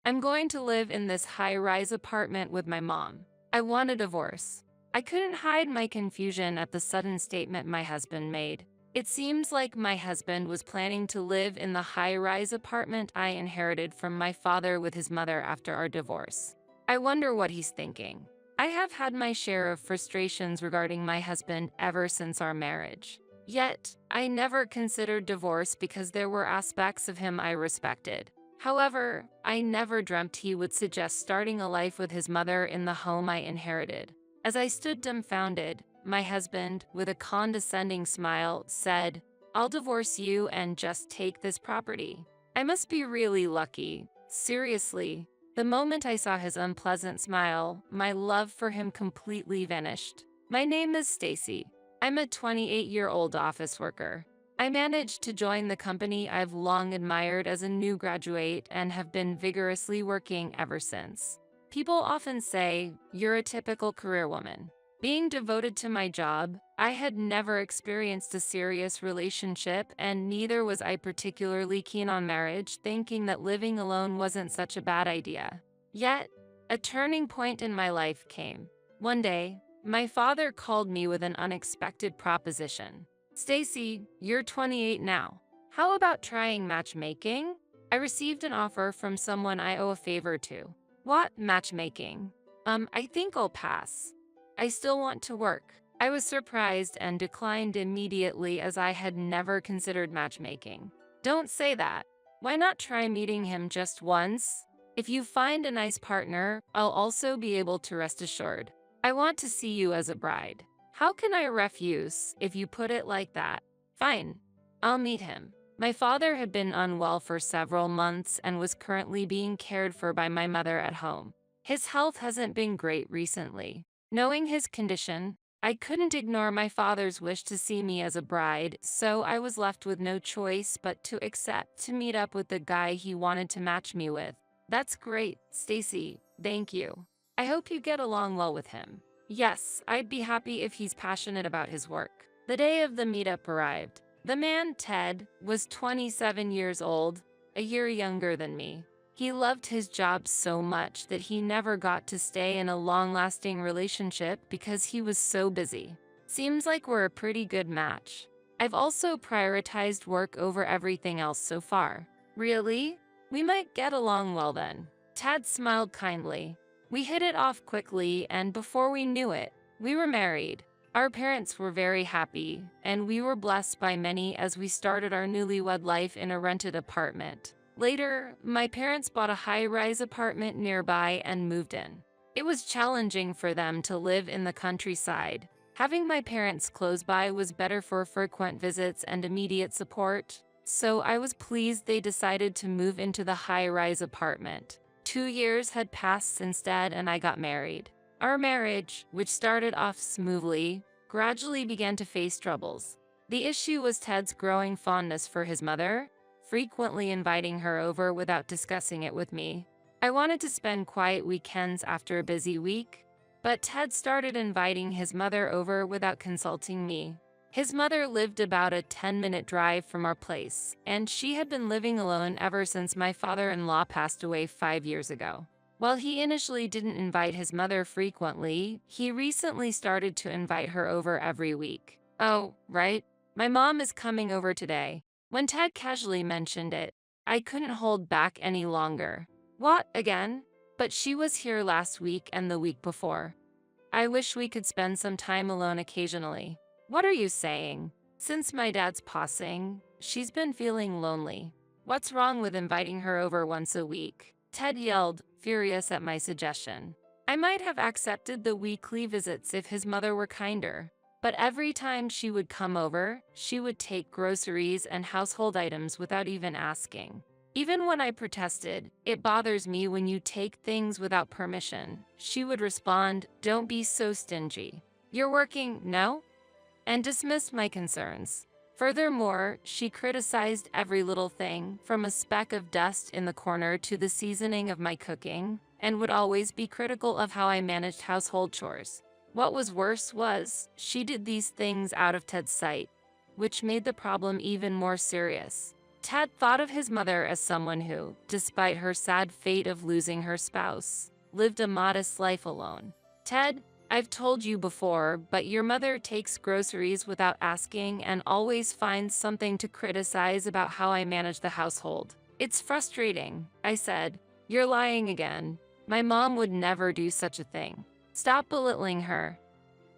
I'm going to live in this high-rise apartment with my mom. I want a divorce. I couldn't hide my confusion at the sudden statement my husband made. It seems like my husband was planning to live in the high-rise apartment I inherited from my father with his mother after our divorce. I wonder what he's thinking. I have had my share of frustrations regarding my husband ever since our marriage. Yet, I never considered divorce because there were aspects of him I respected. However, I never dreamt he would suggest starting a life with his mother in the home I inherited. As I stood dumbfounded, my husband, with a condescending smile, said, "I'll divorce you and just take this property." I must be really lucky. Seriously. The moment I saw his unpleasant smile, my love for him completely vanished. My name is Stacy. I'm a 28-year-old office worker. I managed to join the company I've long admired as a new graduate and have been vigorously working ever since. People often say, "You're a typical career woman." Being devoted to my job, I had never experienced a serious relationship, and neither was I particularly keen on marriage, thinking that living alone wasn't such a bad idea. Yet, a turning point in my life came. One day, my father called me with an unexpected proposition. "Stacy, you're 28 now. How about trying matchmaking?" I received an offer from someone I owe a favor to. "What, matchmaking? I think I'll pass. I still want to work." I was surprised and declined immediately as I had never considered matchmaking. "Don't say that. Why not try meeting him just once? If you find a nice partner, I'll also be able to rest assured. I want to see you as a bride." How can I refuse if you put it like that? Fine. I'll meet him. My father had been unwell for several months and was currently being cared for by my mother at home. His health hasn't been great recently. Knowing his condition, I couldn't ignore my father's wish to see me as a bride, so I was left with no choice but to accept to meet up with the guy he wanted to match me with. "That's great, Stacy. Thank you. I hope you get along well with him." Yes, I'd be happy if he's passionate about his work. The day of the meetup arrived. The man, Ted, was 27 years old, a year younger than me. He loved his job so much that he never got to stay in a long-lasting relationship because he was so busy. Seems like we're a pretty good match. I've also prioritized work over everything else so far. Really? We might get along well then. Ted smiled kindly. We hit it off quickly, and before we knew it, we were married. Our parents were very happy, and we were blessed by many as we started our newlywed life in a rented apartment. Later, my parents bought a high-rise apartment nearby and moved in. It was challenging for them to live in the countryside. Having my parents close by was better for frequent visits and immediate support, so I was pleased they decided to move into the high-rise apartment. 2 years had passed instead, and I got married. Our marriage, which started off smoothly, gradually began to face troubles. The issue was Ted's growing fondness for his mother, frequently inviting her over without discussing it with me. I wanted to spend quiet weekends after a busy week, but Ted started inviting his mother over without consulting me. His mother lived about a 10-minute drive from our place, and she had been living alone ever since my father-in-law passed away 5 years ago. While he initially didn't invite his mother frequently, he recently started to invite her over every week. "Oh, right. My mom is coming over today." When Ted casually mentioned it, I couldn't hold back any longer. "What, again?" "But she was here last week and the week before. I wish we could spend some time alone occasionally." "What are you saying?" "Since my dad's passing, she's been feeling lonely." "What's wrong with inviting her over once a week?" Ted yelled, furious at my suggestion. I might have accepted the weekly visits if his mother were kinder, but every time she would come over, she would take groceries and household items without even asking. Even when I protested, "It bothers me when you take things without permission," she would respond, "Don't be so stingy. You're working, no?" and dismissed my concerns. Furthermore, she criticized every little thing, from a speck of dust in the corner to the seasoning of my cooking, and would always be critical of how I managed household chores. What was worse was, she did these things out of Ted's sight, which made the problem even more serious. Ted thought of his mother as someone who, despite her sad fate of losing her spouse, lived a modest life alone. Ted, I've told you before, but your mother takes groceries without asking and always finds something to criticize about how I manage the household. It's frustrating, I said. You're lying again. My mom would never do such a thing. Stop belittling her.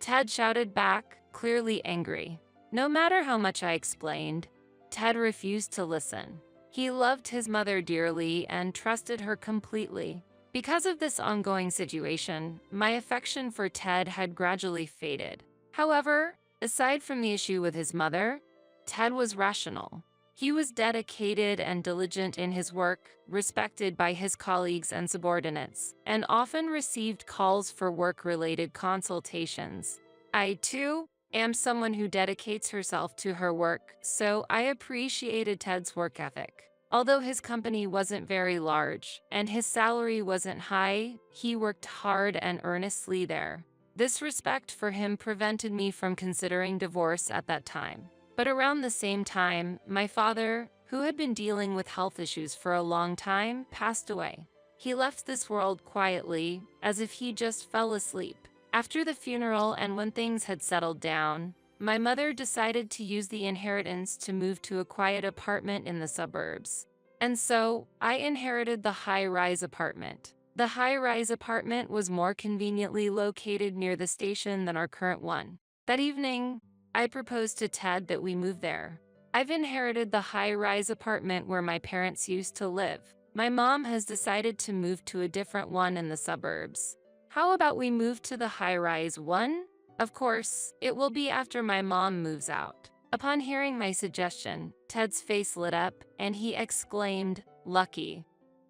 Ted shouted back, clearly angry. No matter how much I explained, Ted refused to listen. He loved his mother dearly and trusted her completely. Because of this ongoing situation, my affection for Ted had gradually faded. However, aside from the issue with his mother, Ted was rational. He was dedicated and diligent in his work, respected by his colleagues and subordinates, and often received calls for work-related consultations. I, too, am someone who dedicates herself to her work, so I appreciated Ted's work ethic. Although his company wasn't very large and his salary wasn't high, he worked hard and earnestly there. This respect for him prevented me from considering divorce at that time. But around the same time, my father, who had been dealing with health issues for a long time, passed away. He left this world quietly, as if he just fell asleep. After the funeral and when things had settled down, my mother decided to use the inheritance to move to a quiet apartment in the suburbs. And so, I inherited the high-rise apartment. The high-rise apartment was more conveniently located near the station than our current one. That evening, I proposed to Ted that we move there. I've inherited the high-rise apartment where my parents used to live. My mom has decided to move to a different one in the suburbs. How about we move to the high-rise one? Of course, it will be after my mom moves out. Upon hearing my suggestion, Ted's face lit up and he exclaimed, "Lucky,"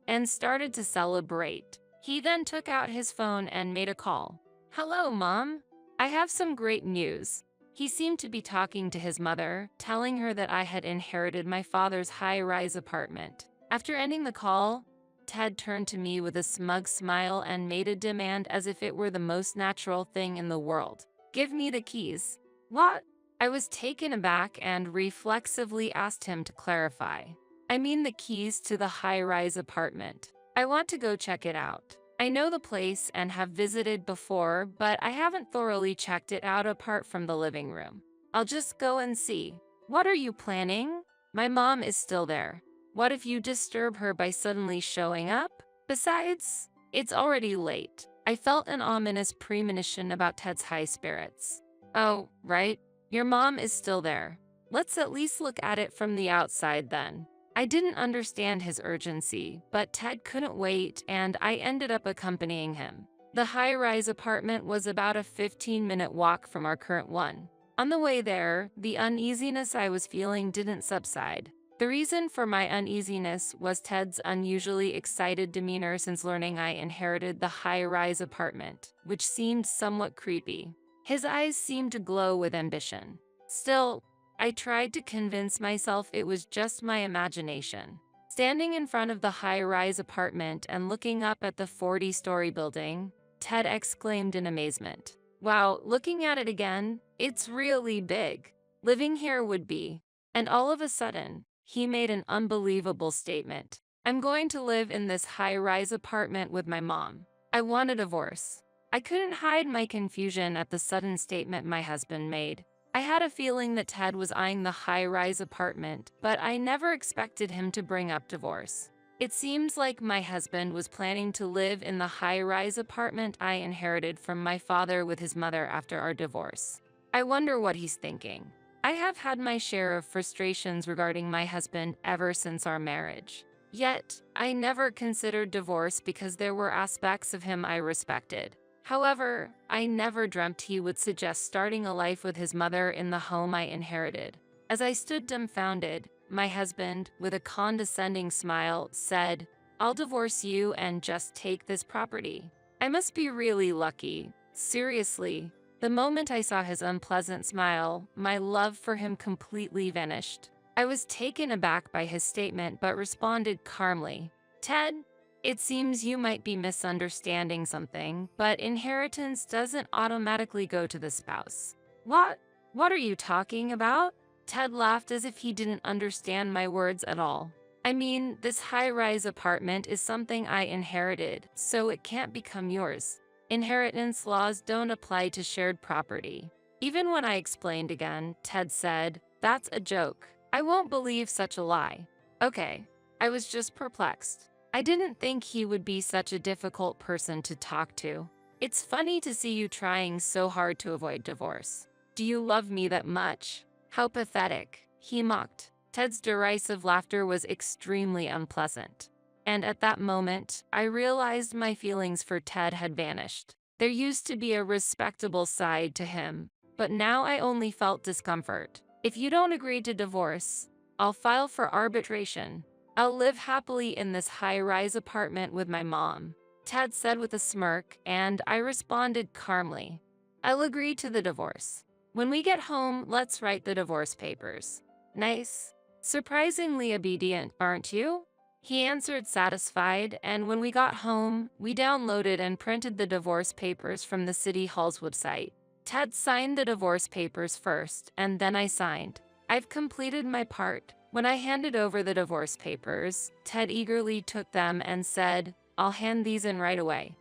and started to celebrate. He then took out his phone and made a call. "Hello, Mom. I have some great news." He seemed to be talking to his mother, telling her that I had inherited my father's high-rise apartment. After ending the call, Ted turned to me with a smug smile and made a demand as if it were the most natural thing in the world. "Give me the keys." "What?" I was taken aback and reflexively asked him to clarify. "I mean the keys to the high-rise apartment. I want to go check it out. I know the place and have visited before, but I haven't thoroughly checked it out apart from the living room. I'll just go and see." "What are you planning?" "My mom is still there. What if you disturb her by suddenly showing up? Besides, it's already late." I felt an ominous premonition about Ted's high spirits. "Oh, right. Your mom is still there. Let's at least look at it from the outside then." I didn't understand his urgency, but Ted couldn't wait and I ended up accompanying him. The high-rise apartment was about a 15-minute walk from our current one. On the way there, the uneasiness I was feeling didn't subside. The reason for my uneasiness was Ted's unusually excited demeanor since learning I inherited the high-rise apartment, which seemed somewhat creepy. His eyes seemed to glow with ambition. Still, I tried to convince myself it was just my imagination. Standing in front of the high-rise apartment and looking up at the 40-story building, Ted exclaimed in amazement. "Wow, looking at it again, it's really big. Living here would be." And all of a sudden, he made an unbelievable statement. "I'm going to live in this high-rise apartment with my mom. I want a divorce." I couldn't hide my confusion at the sudden statement my husband made. I had a feeling that Ted was eyeing the high-rise apartment, but I never expected him to bring up divorce. It seems like my husband was planning to live in the high-rise apartment I inherited from my father with his mother after our divorce. I wonder what he's thinking. I have had my share of frustrations regarding my husband ever since our marriage. Yet, I never considered divorce because there were aspects of him I respected. However, I never dreamt he would suggest starting a life with his mother in the home I inherited. As I stood dumbfounded, my husband, with a condescending smile, said, "I'll divorce you and just take this property." I must be really lucky. Seriously. The moment I saw his unpleasant smile, my love for him completely vanished. I was taken aback by his statement but responded calmly, "Ted, it seems you might be misunderstanding something, but inheritance doesn't automatically go to the spouse." "What? What are you talking about?" Ted laughed as if he didn't understand my words at all. I mean, this high-rise apartment is something I inherited, so it can't become yours. Inheritance laws don't apply to shared property. Even when I explained again, Ted said, "That's a joke. I won't believe such a lie." Okay, I was just perplexed. I didn't think he would be such a difficult person to talk to. It's funny to see you trying so hard to avoid divorce. Do you love me that much? How pathetic, he mocked. Ted's derisive laughter was extremely unpleasant. And at that moment, I realized my feelings for Ted had vanished. There used to be a respectable side to him, but now I only felt discomfort. If you don't agree to divorce, I'll file for arbitration. I'll live happily in this high-rise apartment with my mom, Ted said with a smirk, and I responded calmly. I'll agree to the divorce. When we get home, let's write the divorce papers. Nice. Surprisingly obedient, aren't you? He answered satisfied, and when we got home, we downloaded and printed the divorce papers from the City Hall's website. Ted signed the divorce papers first, and then I signed. I've completed my part. When I handed over the divorce papers, Ted eagerly took them and said, "I'll hand these in right away,"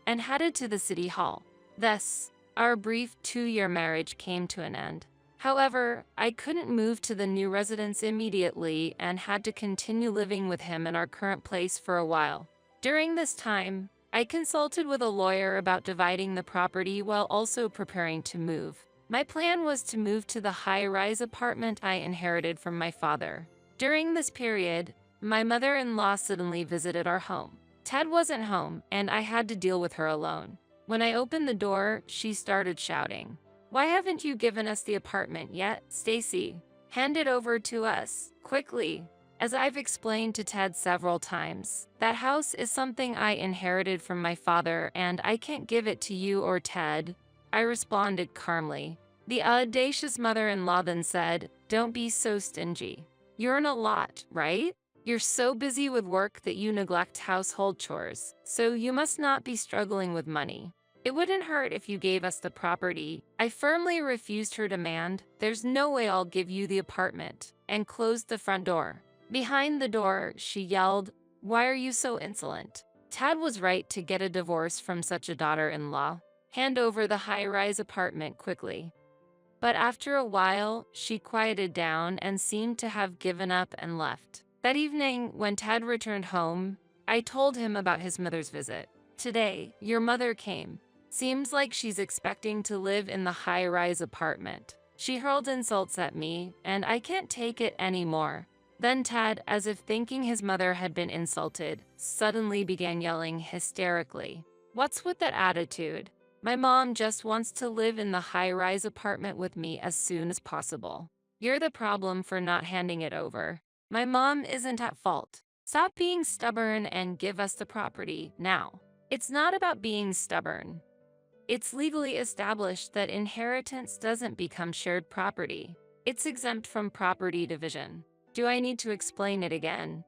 and headed to the City Hall. Thus, our brief 2-year marriage came to an end. However, I couldn't move to the new residence immediately and had to continue living with him in our current place for a while. During this time, I consulted with a lawyer about dividing the property while also preparing to move. My plan was to move to the high-rise apartment I inherited from my father. During this period, my mother-in-law suddenly visited our home. Ted wasn't home, and I had to deal with her alone. When I opened the door, she started shouting, "Why haven't you given us the apartment yet, Stacy? Hand it over to us, quickly." As I've explained to Ted several times, that house is something I inherited from my father and I can't give it to you or Ted, I responded calmly. The audacious mother-in-law then said, "Don't be so stingy. You earn a lot, right? You're so busy with work that you neglect household chores, so you must not be struggling with money. It wouldn't hurt if you gave us the property." I firmly refused her demand. "There's no way I'll give you the apartment," and closed the front door. Behind the door, she yelled, "Why are you so insolent? Ted was right to get a divorce from such a daughter-in-law. Hand over the high-rise apartment quickly." But after a while, she quieted down and seemed to have given up and left. That evening, when Ted returned home, I told him about his mother's visit. "Today, your mother came. Seems like she's expecting to live in the high-rise apartment. She hurled insults at me, and I can't take it anymore." Then Ted, as if thinking his mother had been insulted, suddenly began yelling hysterically, "What's with that attitude? My mom just wants to live in the high-rise apartment with me as soon as possible. You're the problem for not handing it over. My mom isn't at fault. Stop being stubborn and give us the property now." It's not about being stubborn. It's legally established that inheritance doesn't become shared property. It's exempt from property division. Do I need to explain it again?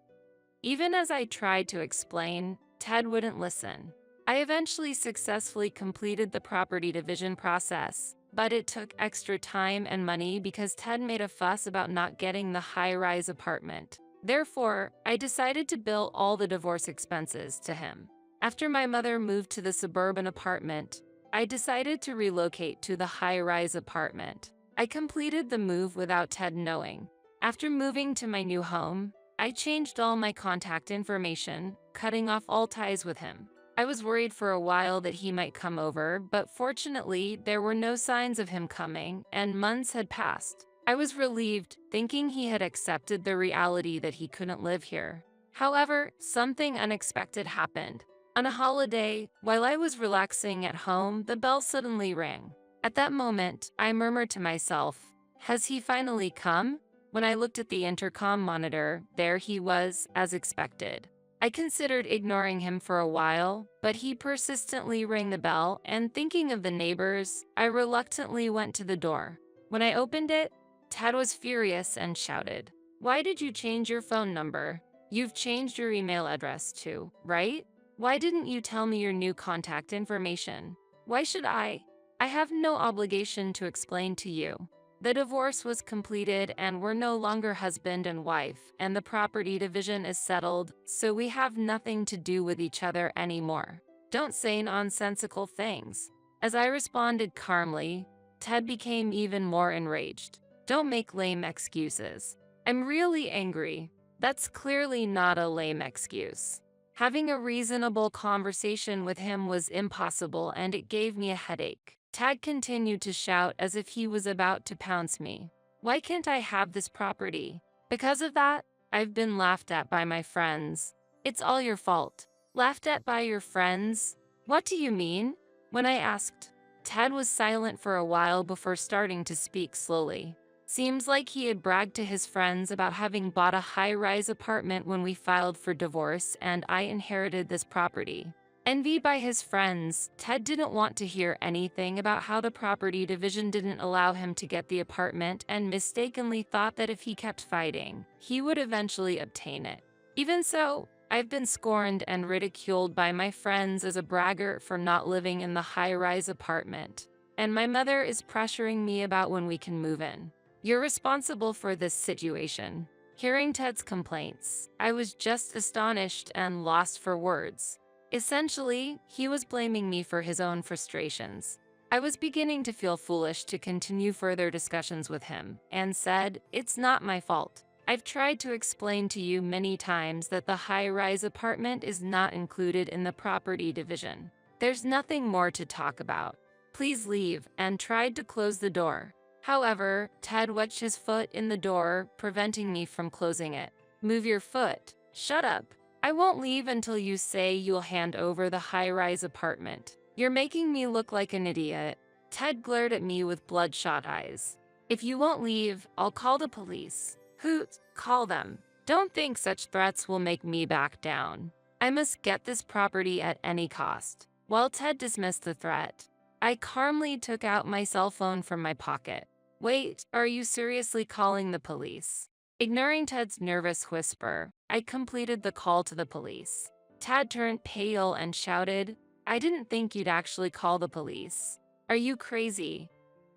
Even as I tried to explain, Ted wouldn't listen. I eventually successfully completed the property division process, but it took extra time and money because Ted made a fuss about not getting the high-rise apartment. Therefore, I decided to bill all the divorce expenses to him. After my mother moved to the suburban apartment, I decided to relocate to the high-rise apartment. I completed the move without Ted knowing. After moving to my new home, I changed all my contact information, cutting off all ties with him. I was worried for a while that he might come over, but fortunately, there were no signs of him coming, and months had passed. I was relieved, thinking he had accepted the reality that he couldn't live here. However, something unexpected happened. On a holiday, while I was relaxing at home, the bell suddenly rang. At that moment, I murmured to myself, "Has he finally come?" When I looked at the intercom monitor, there he was, as expected. I considered ignoring him for a while, but he persistently rang the bell, and thinking of the neighbors, I reluctantly went to the door. When I opened it, Ted was furious and shouted, "Why did you change your phone number? You've changed your email address too, right? Why didn't you tell me your new contact information? Why should I? I have no obligation to explain to you." The divorce was completed and we're no longer husband and wife, and the property division is settled, so we have nothing to do with each other anymore. Don't say nonsensical things. As I responded calmly, Ted became even more enraged. Don't make lame excuses. I'm really angry. That's clearly not a lame excuse. Having a reasonable conversation with him was impossible and it gave me a headache. Ted continued to shout as if he was about to pounce me. Why can't I have this property? Because of that, I've been laughed at by my friends. It's all your fault. Laughed at by your friends? What do you mean? When I asked, Ted was silent for a while before starting to speak slowly. Seems like he had bragged to his friends about having bought a high-rise apartment when we filed for divorce and I inherited this property. Envied by his friends, Ted didn't want to hear anything about how the property division didn't allow him to get the apartment and mistakenly thought that if he kept fighting, he would eventually obtain it. Even so, I've been scorned and ridiculed by my friends as a braggart for not living in the high-rise apartment, and my mother is pressuring me about when we can move in. You're responsible for this situation. Hearing Ted's complaints, I was just astonished and lost for words. Essentially, he was blaming me for his own frustrations. I was beginning to feel foolish to continue further discussions with him, and said, "It's not my fault. I've tried to explain to you many times that the high-rise apartment is not included in the property division. There's nothing more to talk about. Please leave," and tried to close the door. However, Ted wedged his foot in the door, preventing me from closing it. "Move your foot." "Shut up. I won't leave until you say you'll hand over the high-rise apartment. You're making me look like an idiot." Ted glared at me with bloodshot eyes. "If you won't leave, I'll call the police." "Hoot, call them. Don't think such threats will make me back down. I must get this property at any cost." While Ted dismissed the threat, I calmly took out my cell phone from my pocket. "Wait, are you seriously calling the police?" Ignoring Ted's nervous whisper, I completed the call to the police. Ted turned pale and shouted, "I didn't think you'd actually call the police. Are you crazy?"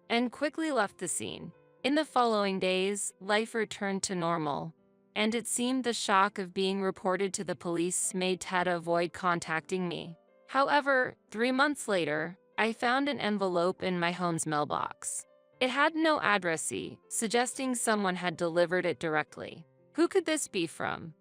And quickly left the scene. In the following days, life returned to normal, and it seemed the shock of being reported to the police made Ted avoid contacting me. However, 3 months later, I found an envelope in my home's mailbox. It had no addressee, suggesting someone had delivered it directly. Who could this be from?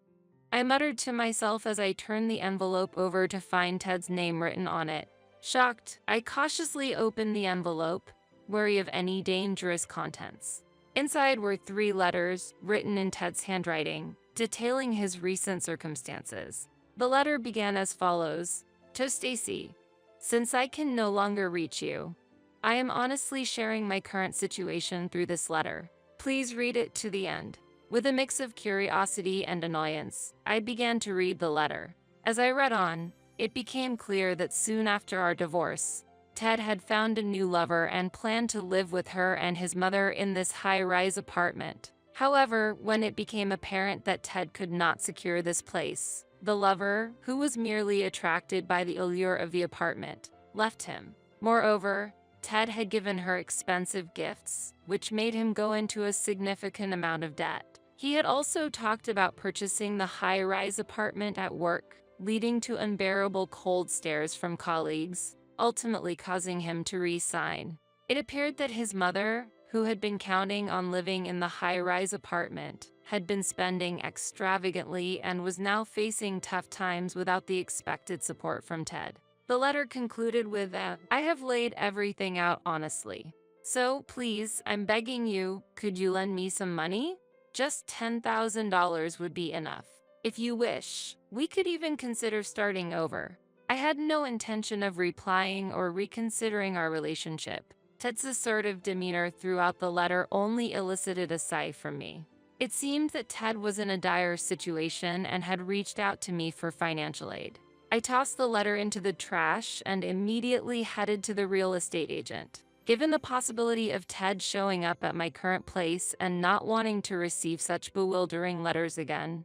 I muttered to myself as I turned the envelope over to find Ted's name written on it. Shocked, I cautiously opened the envelope, wary of any dangerous contents. Inside were 3 letters, written in Ted's handwriting, detailing his recent circumstances. The letter began as follows: "To Stacy, since I can no longer reach you, I am honestly sharing my current situation through this letter. Please read it to the end." With a mix of curiosity and annoyance, I began to read the letter. As I read on, it became clear that soon after our divorce, Ted had found a new lover and planned to live with her and his mother in this high-rise apartment. However, when it became apparent that Ted could not secure this place, the lover, who was merely attracted by the allure of the apartment, left him. Moreover, Ted had given her expensive gifts, which made him go into a significant amount of debt. He had also talked about purchasing the high-rise apartment at work, leading to unbearable cold stares from colleagues, ultimately causing him to resign. It appeared that his mother, who had been counting on living in the high-rise apartment, had been spending extravagantly and was now facing tough times without the expected support from Ted. The letter concluded with "I have laid everything out honestly. So, please, I'm begging you, could you lend me some money? Just $10,000 would be enough. If you wish, we could even consider starting over." I had no intention of replying or reconsidering our relationship. Ted's assertive demeanor throughout the letter only elicited a sigh from me. It seemed that Ted was in a dire situation and had reached out to me for financial aid. I tossed the letter into the trash and immediately headed to the real estate agent. Given the possibility of Ted showing up at my current place and not wanting to receive such bewildering letters again,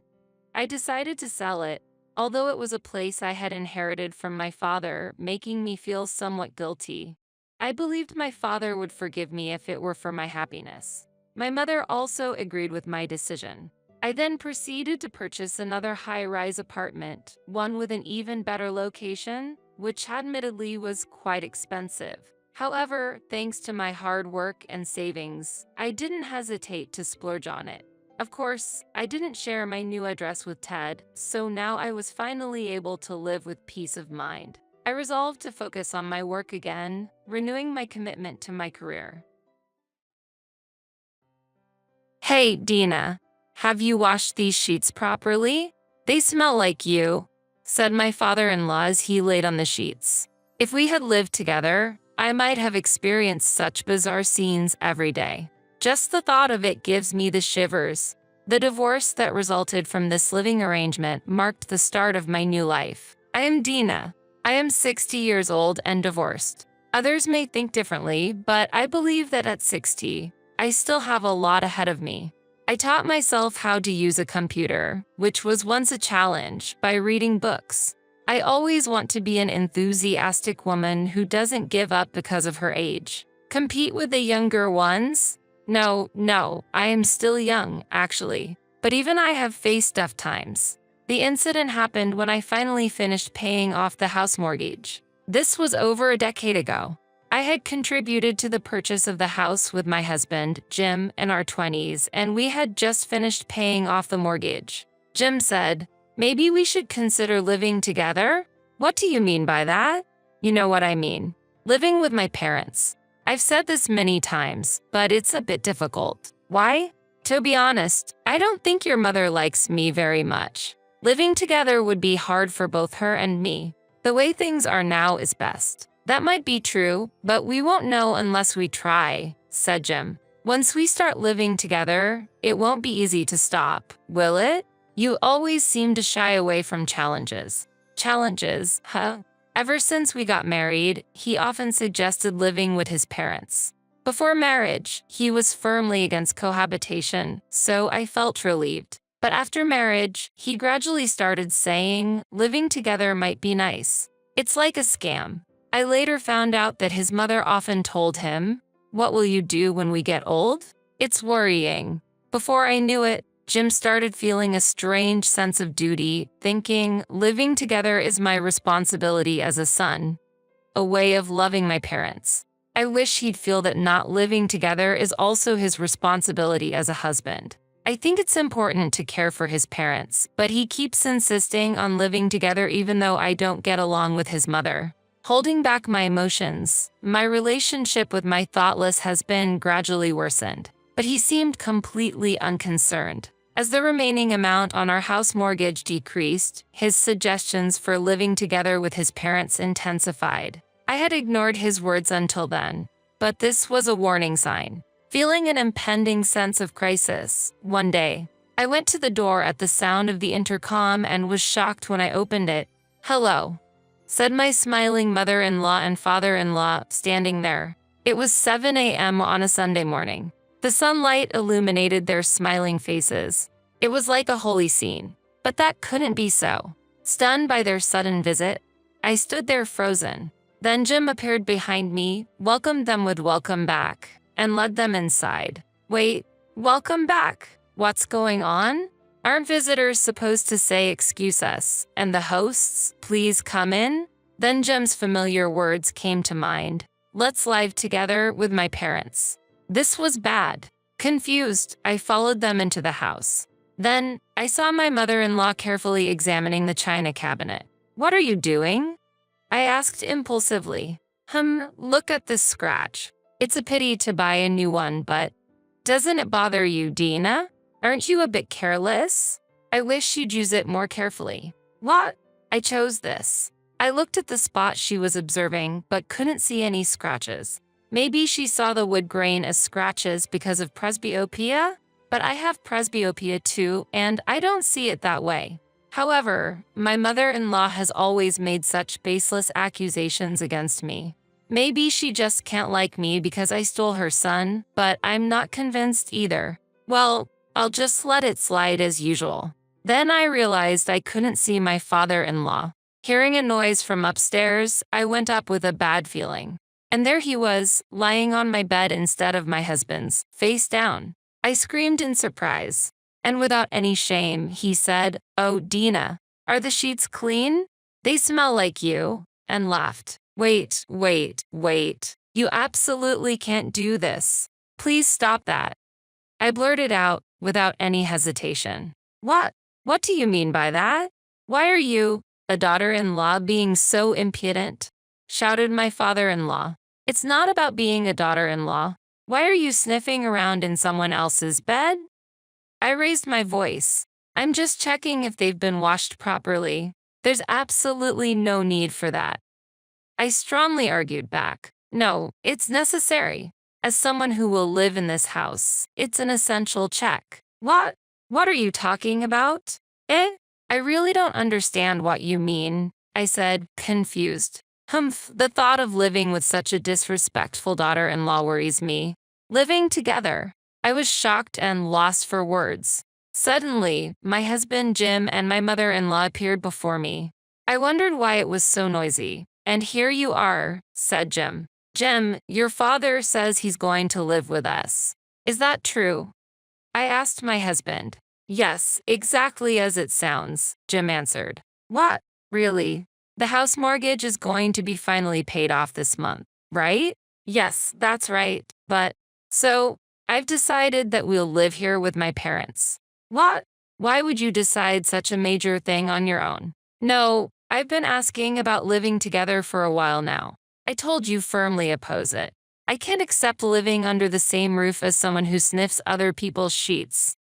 I decided to sell it, although it was a place I had inherited from my father, making me feel somewhat guilty. I believed my father would forgive me if it were for my happiness. My mother also agreed with my decision. I then proceeded to purchase another high-rise apartment, one with an even better location, which admittedly was quite expensive. However, thanks to my hard work and savings, I didn't hesitate to splurge on it. Of course, I didn't share my new address with Ted, so now I was finally able to live with peace of mind. I resolved to focus on my work again, renewing my commitment to my career. Hey, Dina, have you washed these sheets properly? They smell like you, said my father-in-law as he laid on the sheets. If we had lived together, I might have experienced such bizarre scenes every day. Just the thought of it gives me the shivers. The divorce that resulted from this living arrangement marked the start of my new life. I am Dina. I am 60 years old and divorced. Others may think differently, but I believe that at 60, I still have a lot ahead of me. I taught myself how to use a computer, which was once a challenge, by reading books. I always want to be an enthusiastic woman who doesn't give up because of her age. Compete with the younger ones? No, I am still young, actually. But even I have faced tough times. The incident happened when I finally finished paying off the house mortgage. This was over a decade ago. I had contributed to the purchase of the house with my husband, Jim, in our 20s, and we had just finished paying off the mortgage. Jim said, "Maybe we should consider living together?" What do you mean by that? You know what I mean. Living with my parents. I've said this many times, but it's a bit difficult. Why? To be honest, I don't think your mother likes me very much. Living together would be hard for both her and me. The way things are now is best. That might be true, but we won't know unless we try, said Jim. Once we start living together, it won't be easy to stop, will it? You always seem to shy away from challenges. Challenges, huh? Ever since we got married, he often suggested living with his parents. Before marriage, he was firmly against cohabitation, so I felt relieved. But after marriage, he gradually started saying living together might be nice. It's like a scam. I later found out that his mother often told him, "What will you do when we get old?" It's worrying. Before I knew it, Jim started feeling a strange sense of duty, thinking living together is my responsibility as a son, a way of loving my parents. I wish he'd feel that not living together is also his responsibility as a husband. I think it's important to care for his parents, but he keeps insisting on living together even though I don't get along with his mother. Holding back my emotions, my relationship with my thoughtless has been gradually worsened, but he seemed completely unconcerned. As the remaining amount on our house mortgage decreased, his suggestions for living together with his parents intensified. I had ignored his words until then, but this was a warning sign. Feeling an impending sense of crisis, one day, I went to the door at the sound of the intercom and was shocked when I opened it. "Hello," said my smiling mother-in-law and father-in-law standing there. It was 7 a.m. on a Sunday morning. The sunlight illuminated their smiling faces. It was like a holy scene, but that couldn't be so. Stunned by their sudden visit, I stood there frozen. Then Jim appeared behind me, welcomed them with "welcome back," and led them inside. Wait, welcome back? What's going on? Aren't visitors supposed to say "excuse us," and the hosts, "please come in"? Then Jim's familiar words came to mind. "Let's live together with my parents." This was bad. Confused, I followed them into the house. Then, I saw my mother-in-law carefully examining the china cabinet. "What are you doing?" I asked impulsively. Look at this scratch. It's a pity to buy a new one, but doesn't it bother you, Dina? Aren't you a bit careless? I wish you'd use it more carefully. What? I chose this. I looked at the spot she was observing, but couldn't see any scratches. Maybe she saw the wood grain as scratches because of presbyopia? But I have presbyopia too, and I don't see it that way. However, my mother-in-law has always made such baseless accusations against me. Maybe she just can't like me because I stole her son, but I'm not convinced either. Well, I'll just let it slide as usual. Then I realized I couldn't see my father-in-law. Hearing a noise from upstairs, I went up with a bad feeling. And there he was, lying on my bed instead of my husband's, face down. I screamed in surprise. And without any shame, he said, "Oh, Dina, are the sheets clean? They smell like you," and laughed. Wait, wait, wait. You absolutely can't do this. Please stop that. I blurted out without any hesitation. What? What do you mean by that? Why are you, a daughter-in-law, being so impudent? Shouted my father-in-law. It's not about being a daughter-in-law. Why are you sniffing around in someone else's bed? I raised my voice. I'm just checking if they've been washed properly. There's absolutely no need for that. I strongly argued back. No, it's necessary. As someone who will live in this house, it's an essential check. What? What are you talking about? I really don't understand what you mean, I said, confused. The thought of living with such a disrespectful daughter-in-law worries me. Living together. I was shocked and lost for words. Suddenly, my husband Jim and my mother-in-law appeared before me. I wondered why it was so noisy. And here you are, said Jim. Jim, your father says he's going to live with us. Is that true? I asked my husband. Yes, exactly as it sounds, Jim answered. What? Really? The house mortgage is going to be finally paid off this month, right? Yes, that's right, but... So, I've decided that we'll live here with my parents. What? Why would you decide such a major thing on your own? No, I've been asking about living together for a while now. I told you firmly oppose it. I can't accept living under the same roof as someone who sniffs other people's sheets.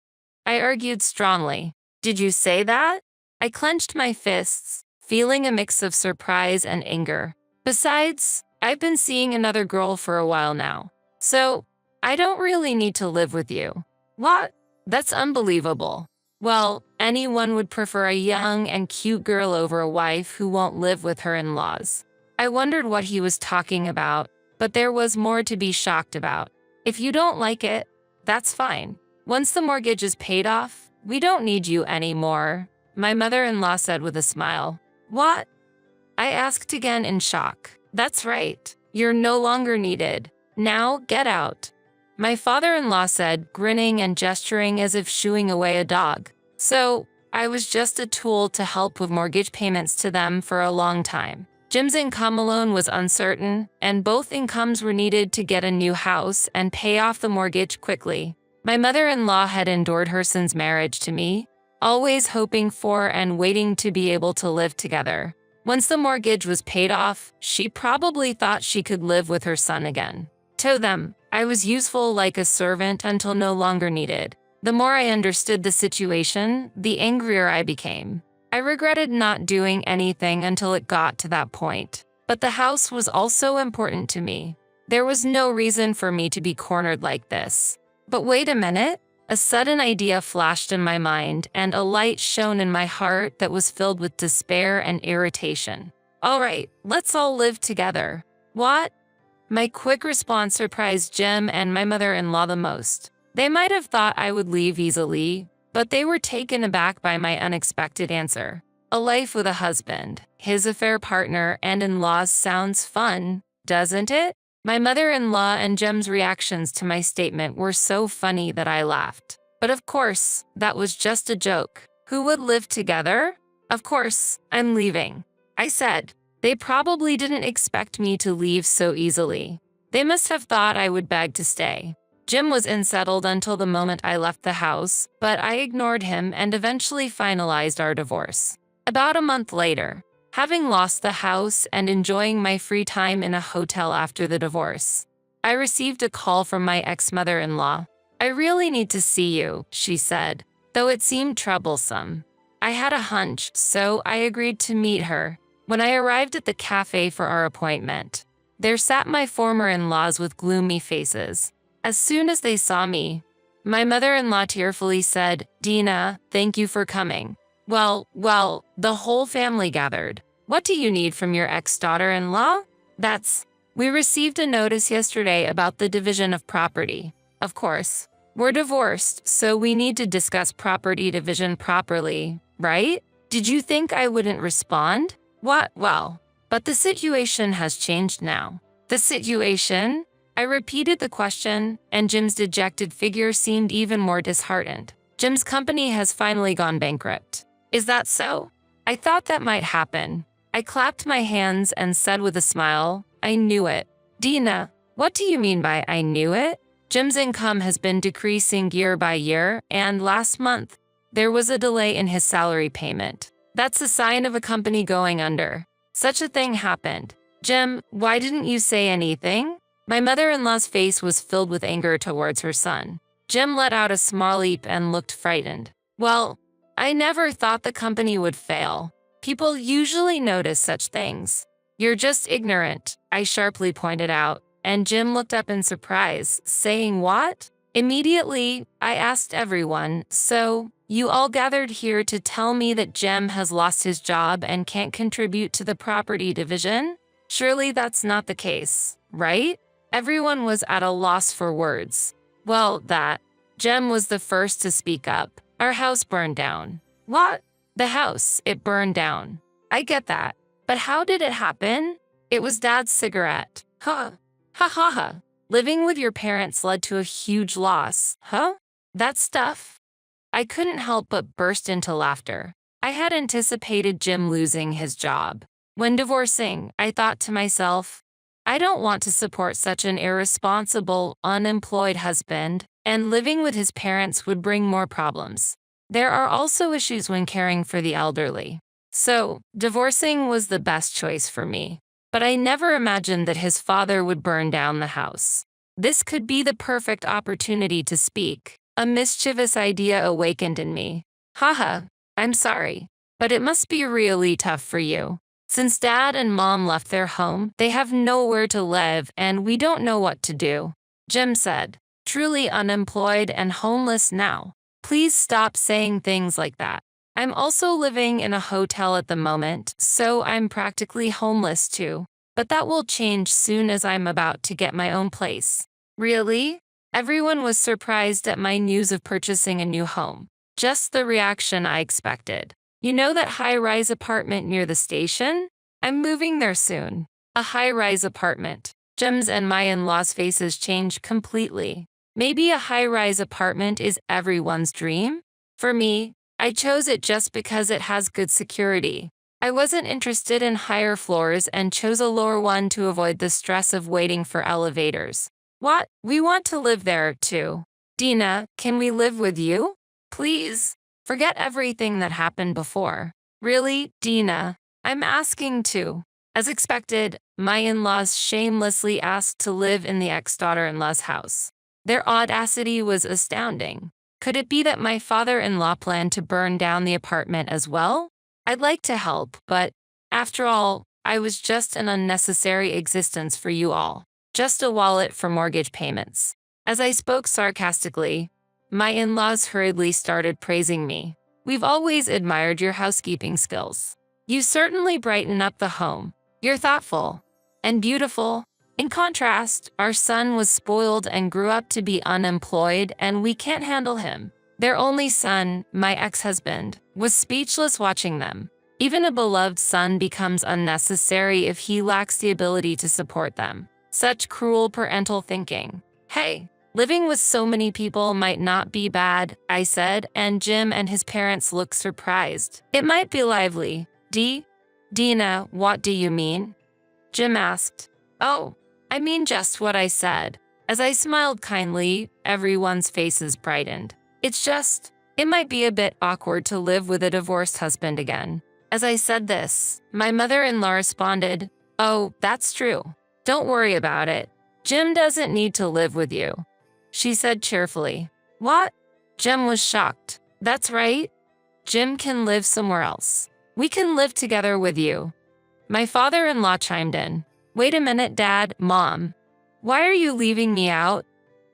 I argued strongly. Did you say that? I clenched my fists, feeling a mix of surprise and anger. Besides, I've been seeing another girl for a while now. So, I don't really need to live with you. What? That's unbelievable. Well, anyone would prefer a young and cute girl over a wife who won't live with her in-laws. I wondered what he was talking about, but there was more to be shocked about. If you don't like it, that's fine. Once the mortgage is paid off, we don't need you anymore, my mother-in-law said with a smile. What? I asked again in shock. That's right. You're no longer needed. Now get out. My father-in-law said, grinning and gesturing as if shooing away a dog. So, I was just a tool to help with mortgage payments to them for a long time. Jim's income alone was uncertain, and both incomes were needed to get a new house and pay off the mortgage quickly. My mother-in-law had endured her son's marriage to me, always hoping for and waiting to be able to live together. Once the mortgage was paid off, she probably thought she could live with her son again. To them, I was useful like a servant until no longer needed. The more I understood the situation, the angrier I became. I regretted not doing anything until it got to that point. But the house was also important to me. There was no reason for me to be cornered like this. But wait a minute. A sudden idea flashed in my mind, and a light shone in my heart that was filled with despair and irritation. All right, let's all live together. What? My quick response surprised Jim and my mother-in-law the most. They might have thought I would leave easily, but they were taken aback by my unexpected answer. A life with a husband, his affair partner, and in-laws sounds fun, doesn't it? My mother-in-law and Jim's reactions to my statement were so funny that I laughed. But of course, that was just a joke. Who would live together? Of course, I'm leaving, I said. They probably didn't expect me to leave so easily. They must have thought I would beg to stay. Jim was unsettled until the moment I left the house, but I ignored him and eventually finalized our divorce. About a month later, having lost the house and enjoying my free time in a hotel after the divorce, I received a call from my ex-mother-in-law. I really need to see you, she said, though it seemed troublesome. I had a hunch, so I agreed to meet her. When I arrived at the cafe for our appointment, there sat my former in-laws with gloomy faces. As soon as they saw me, my mother-in-law tearfully said, "Dina, thank you for coming." Well, the whole family gathered. What do you need from your ex-daughter-in-law? We received a notice yesterday about the division of property. Of course, we're divorced, so we need to discuss property division properly, right? Did you think I wouldn't respond? What? Well, but the situation has changed now. The situation? I repeated the question, and Jim's dejected figure seemed even more disheartened. Jim's company has finally gone bankrupt. Is that so? I thought that might happen. I clapped my hands and said with a smile, I knew it. Dina, what do you mean by I knew it? Jim's income has been decreasing year by year, and last month, there was a delay in his salary payment. That's a sign of a company going under. Such a thing happened. Jim, why didn't you say anything? My mother-in-law's face was filled with anger towards her son. Jim let out a small leap and looked frightened. Well, I never thought the company would fail. People usually notice such things. You're just ignorant, I sharply pointed out, and Jim looked up in surprise, saying what? Immediately, I asked everyone, so, you all gathered here to tell me that Jim has lost his job and can't contribute to the property division? Surely that's not the case, right? Everyone was at a loss for words. Well, Jem was the first to speak up. Our house burned down. What? The house, it burned down. I get that. But how did it happen? It was Dad's cigarette. Huh. Ha ha ha. Living with your parents led to a huge loss. Huh? That stuff? I couldn't help but burst into laughter. I had anticipated Jim losing his job. When divorcing, I thought to myself, I don't want to support such an irresponsible, unemployed husband, and living with his parents would bring more problems. There are also issues when caring for the elderly. So, divorcing was the best choice for me. But I never imagined that his father would burn down the house. This could be the perfect opportunity to speak. A mischievous idea awakened in me. Haha, I'm sorry, but it must be really tough for you. Since Dad and Mom left their home, they have nowhere to live and we don't know what to do. Jim said, truly unemployed and homeless now. Please stop saying things like that. I'm also living in a hotel at the moment, so I'm practically homeless too. But that will change soon as I'm about to get my own place. Really? Everyone was surprised at my news of purchasing a new home. Just the reaction I expected. You know that high-rise apartment near the station? I'm moving there soon. A high-rise apartment. Jim's and my in-laws' faces changed completely. Maybe a high-rise apartment is everyone's dream? For me, I chose it just because it has good security. I wasn't interested in higher floors and chose a lower one to avoid the stress of waiting for elevators. What? We want to live there, too. Dina, can we live with you? Please. Forget everything that happened before. Really, Dina? I'm asking too. As expected, my in-laws shamelessly asked to live in the ex-daughter-in-law's house. Their audacity was astounding. Could it be that my father-in-law planned to burn down the apartment as well? I'd like to help, but after all, I was just an unnecessary existence for you all. Just a wallet for mortgage payments. As I spoke sarcastically, my in-laws hurriedly started praising me. We've always admired your housekeeping skills. You certainly brighten up the home. You're thoughtful and beautiful. In contrast, our son was spoiled and grew up to be unemployed, and we can't handle him. Their only son, my ex-husband, was speechless watching them. Even a beloved son becomes unnecessary if he lacks the ability to support them. Such cruel parental thinking. Hey, living with so many people might not be bad, I said, and Jim and his parents looked surprised. It might be lively. Dina, what do you mean? Jim asked. Oh, I mean just what I said. As I smiled kindly, everyone's faces brightened. It might be a bit awkward to live with a divorced husband again. As I said this, my mother-in-law responded, Oh, that's true. Don't worry about it. Jim doesn't need to live with you. She said cheerfully. What? Jim was shocked. That's right. Jim can live somewhere else. We can live together with you. My father-in-law chimed in. Wait a minute, Dad, Mom. Why are you leaving me out?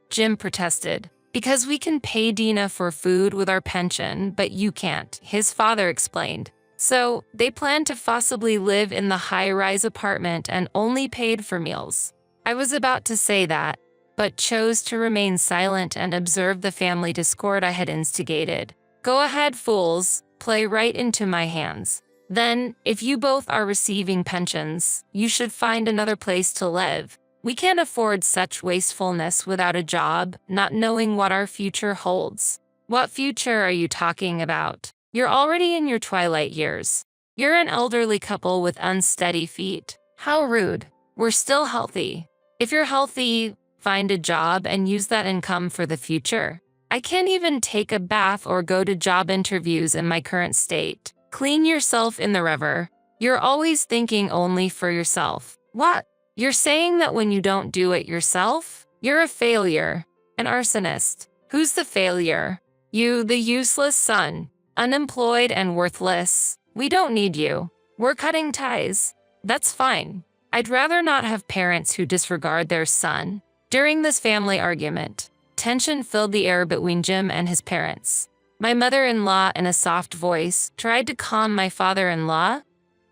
Jim protested. Because we can pay Dina for food with our pension, but you can't, his father explained. So, they planned to forcibly live in the high-rise apartment and only paid for meals. I was about to say that, but chose to remain silent and observe the family discord I had instigated. Go ahead, fools, play right into my hands. Then, if you both are receiving pensions, you should find another place to live. We can't afford such wastefulness without a job, not knowing what our future holds. What future are you talking about? You're already in your twilight years. You're an elderly couple with unsteady feet. How rude. We're still healthy. If you're healthy, find a job and use that income for the future. I can't even take a bath or go to job interviews in my current state. Clean yourself in the river. You're always thinking only for yourself. What? You're saying that when you don't do it yourself, you're a failure, an arsonist. Who's the failure? You, the useless son, unemployed and worthless. We don't need you. We're cutting ties. That's fine. I'd rather not have parents who disregard their son. During this family argument, tension filled the air between Jim and his parents. My mother-in-law, in a soft voice, tried to calm my father-in-law.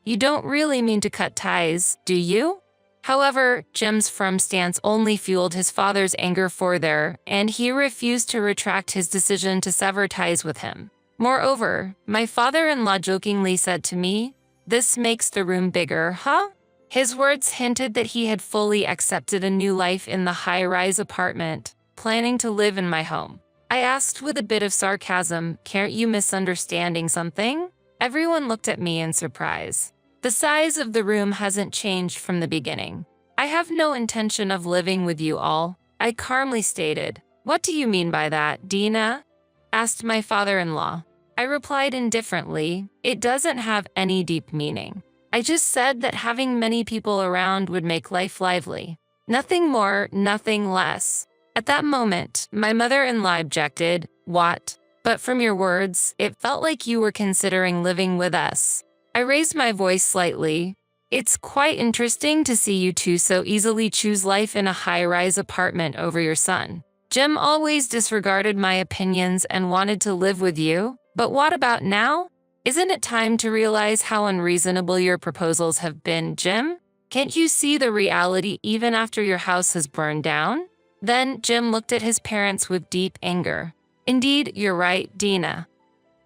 You don't really mean to cut ties, do you? However, Jim's firm stance only fueled his father's anger further, and he refused to retract his decision to sever ties with him. Moreover, my father-in-law jokingly said to me, "This makes the room bigger, huh?" His words hinted that he had fully accepted a new life in the high-rise apartment, planning to live in my home. I asked with a bit of sarcasm, "Can't you misunderstanding something?" Everyone looked at me in surprise. The size of the room hasn't changed from the beginning. I have no intention of living with you all, I calmly stated. What do you mean by that, Dina? Asked my father-in-law. I replied indifferently, it doesn't have any deep meaning. I just said that having many people around would make life lively. Nothing more, nothing less. At that moment, my mother-in-law objected, "What? But from your words, it felt like you were considering living with us." I raised my voice slightly. It's quite interesting to see you two so easily choose life in a high-rise apartment over your son. Jim always disregarded my opinions and wanted to live with you, but what about now? Isn't it time to realize how unreasonable your proposals have been, Jim? Can't you see the reality even after your house has burned down? Then Jim looked at his parents with deep anger. Indeed, you're right, Dina.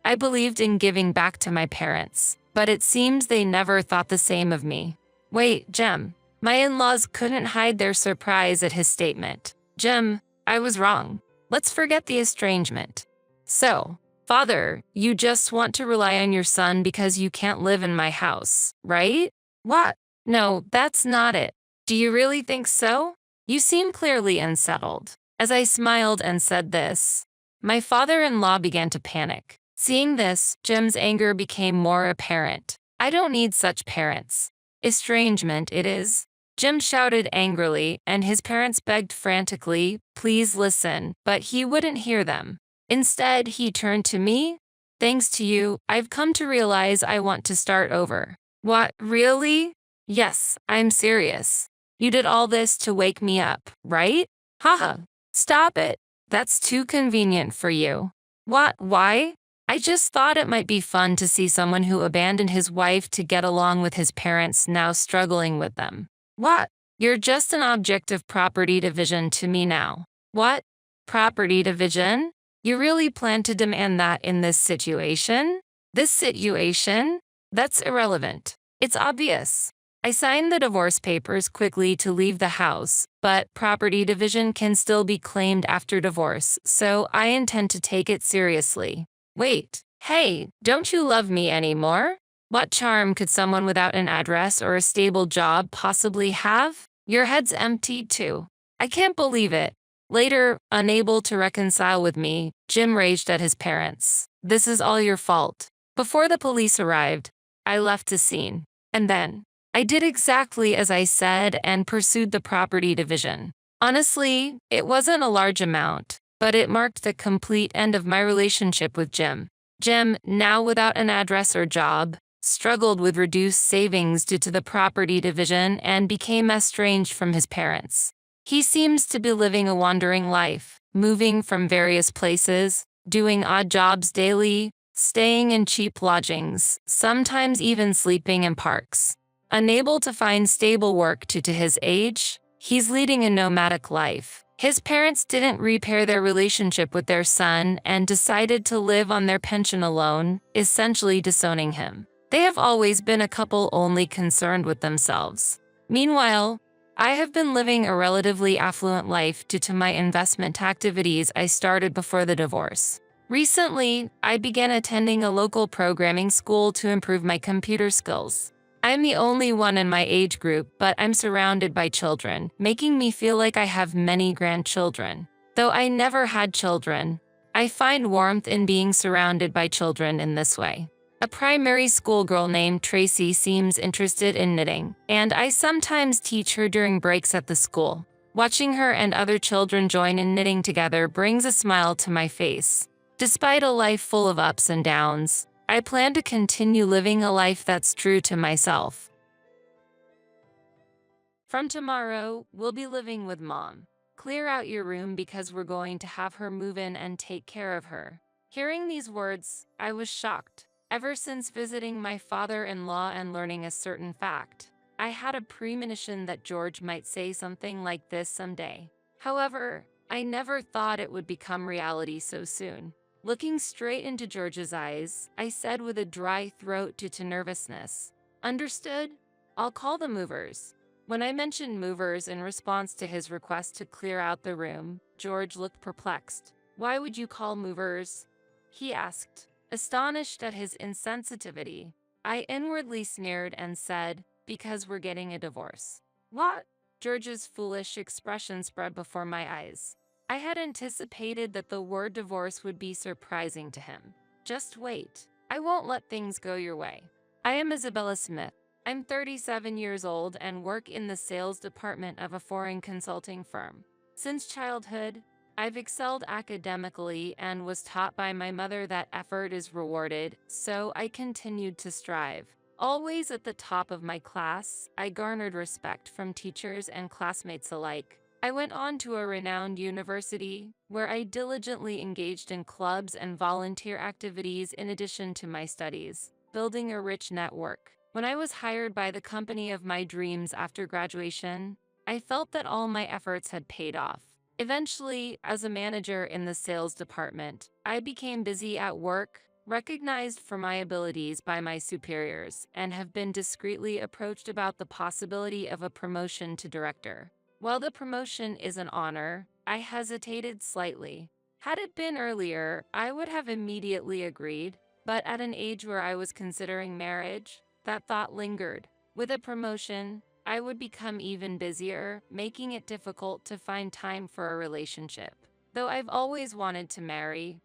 I believed in giving back to my parents, but it seems they never thought the same of me. Wait, Jim. My in-laws couldn't hide their surprise at his statement. Jim, I was wrong. Let's forget the estrangement. So, Father, you just want to rely on your son because you can't live in my house, right? What? No, that's not it. Do you really think so? You seem clearly unsettled. As I smiled and said this, my father-in-law began to panic. Seeing this, Jim's anger became more apparent. I don't need such parents. Estrangement it is. Jim shouted angrily, and his parents begged frantically, "Please listen," but he wouldn't hear them. Instead, he turned to me. "Thanks to you, I've come to realize I want to start over." What, really? Yes, I'm serious. You did all this to wake me up, right? Haha, stop it. That's too convenient for you. What, why? I just thought it might be fun to see someone who abandoned his wife to get along with his parents now struggling with them. What? You're just an object of property division to me now. What? Property division? You really plan to demand that in this situation? This situation? That's irrelevant. It's obvious. I signed the divorce papers quickly to leave the house, but property division can still be claimed after divorce, so I intend to take it seriously. Wait, hey, don't you love me anymore? What charm could someone without an address or a stable job possibly have? Your head's empty too. I can't believe it. Later, unable to reconcile with me, Jim raged at his parents. This is all your fault. Before the police arrived, I left the scene. And then, I did exactly as I said and pursued the property division. Honestly, it wasn't a large amount, but it marked the complete end of my relationship with Jim. Jim, now without an address or job, struggled with reduced savings due to the property division and became estranged from his parents. He seems to be living a wandering life, moving from various places, doing odd jobs daily, staying in cheap lodgings, sometimes even sleeping in parks. Unable to find stable work due to his age, he's leading a nomadic life. His parents didn't repair their relationship with their son and decided to live on their pension alone, essentially disowning him. They have always been a couple only concerned with themselves. Meanwhile, I have been living a relatively affluent life due to my investment activities I started before the divorce. Recently, I began attending a local programming school to improve my computer skills. I'm the only one in my age group, but I'm surrounded by children, making me feel like I have many grandchildren. Though I never had children, I find warmth in being surrounded by children in this way. A primary school girl named Tracy seems interested in knitting, and I sometimes teach her during breaks at the school. Watching her and other children join in knitting together brings a smile to my face. Despite a life full of ups and downs, I plan to continue living a life that's true to myself. From tomorrow, we'll be living with Mom. Clear out your room because we're going to have her move in and take care of her. Hearing these words, I was shocked. Ever since visiting my father-in-law and learning a certain fact, I had a premonition that George might say something like this someday. However, I never thought it would become reality so soon. Looking straight into George's eyes, I said with a dry throat due to nervousness, "Understood? I'll call the movers." When I mentioned movers in response to his request to clear out the room, George looked perplexed. "Why would you call movers?" he asked. Astonished at his insensitivity, I inwardly sneered and said, "Because we're getting a divorce." "What?" George's foolish expression spread before my eyes. I had anticipated that the word divorce would be surprising to him. "Just wait. I won't let things go your way. I am Isabella Smith. I'm 37 years old and work in the sales department of a foreign consulting firm. Since childhood, I've excelled academically and was taught by my mother that effort is rewarded, so I continued to strive. Always at the top of my class, I garnered respect from teachers and classmates alike. I went on to a renowned university, where I diligently engaged in clubs and volunteer activities in addition to my studies, building a rich network. When I was hired by the company of my dreams after graduation, I felt that all my efforts had paid off. Eventually, as a manager in the sales department, I became busy at work, recognized for my abilities by my superiors, and have been discreetly approached about the possibility of a promotion to director. While the promotion is an honor, I hesitated slightly. Had it been earlier, I would have immediately agreed, but at an age where I was considering marriage, that thought lingered. With a promotion, I would become even busier, making it difficult to find time for a relationship. Though I've always wanted to marry,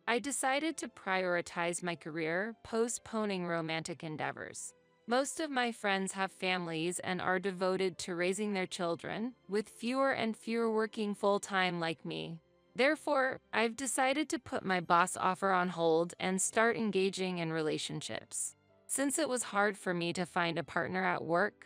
I decided to prioritize my career, postponing romantic endeavors. Most of my friends have families and are devoted to raising their children, with fewer and fewer working full-time like me. Therefore, I've decided to put my boss offer on hold and start engaging in relationships. Since it was hard for me to find a partner at work,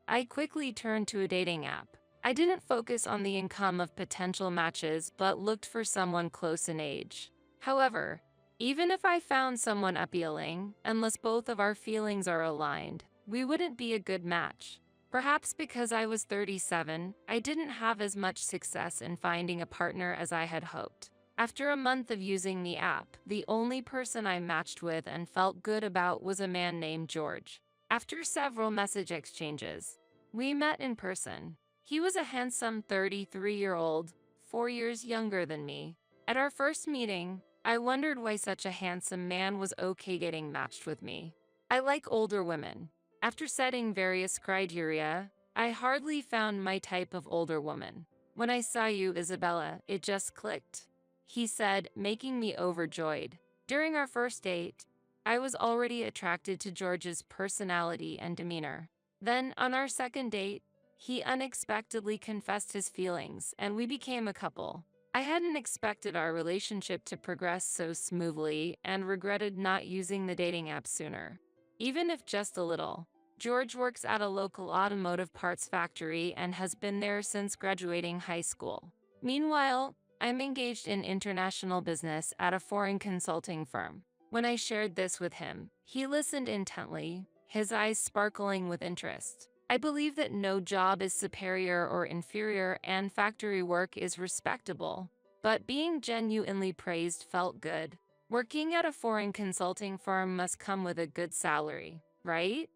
I quickly turned to a dating app. I didn't focus on the income of potential matches, but looked for someone close in age. However, even if I found someone appealing, unless both of our feelings are aligned, we wouldn't be a good match. Perhaps because I was 37, I didn't have as much success in finding a partner as I had hoped. After a month of using the app, the only person I matched with and felt good about was a man named George. After several message exchanges, we met in person. He was a handsome 33-year-old, 4 years younger than me. At our first meeting, I wondered why such a handsome man was okay getting matched with me. I like older women. After setting various criteria, I hardly found my type of older woman. "When I saw you, Isabella, it just clicked," he said, making me overjoyed. During our first date, I was already attracted to George's personality and demeanor. Then, on our second date, he unexpectedly confessed his feelings, and we became a couple. I hadn't expected our relationship to progress so smoothly and regretted not using the dating app sooner. Even if just a little. George works at a local automotive parts factory and has been there since graduating high school. Meanwhile, I'm engaged in international business at a foreign consulting firm. When I shared this with him, he listened intently, his eyes sparkling with interest. I believe that no job is superior or inferior and factory work is respectable, but being genuinely praised felt good. Working at a foreign consulting firm must come with a good salary. right?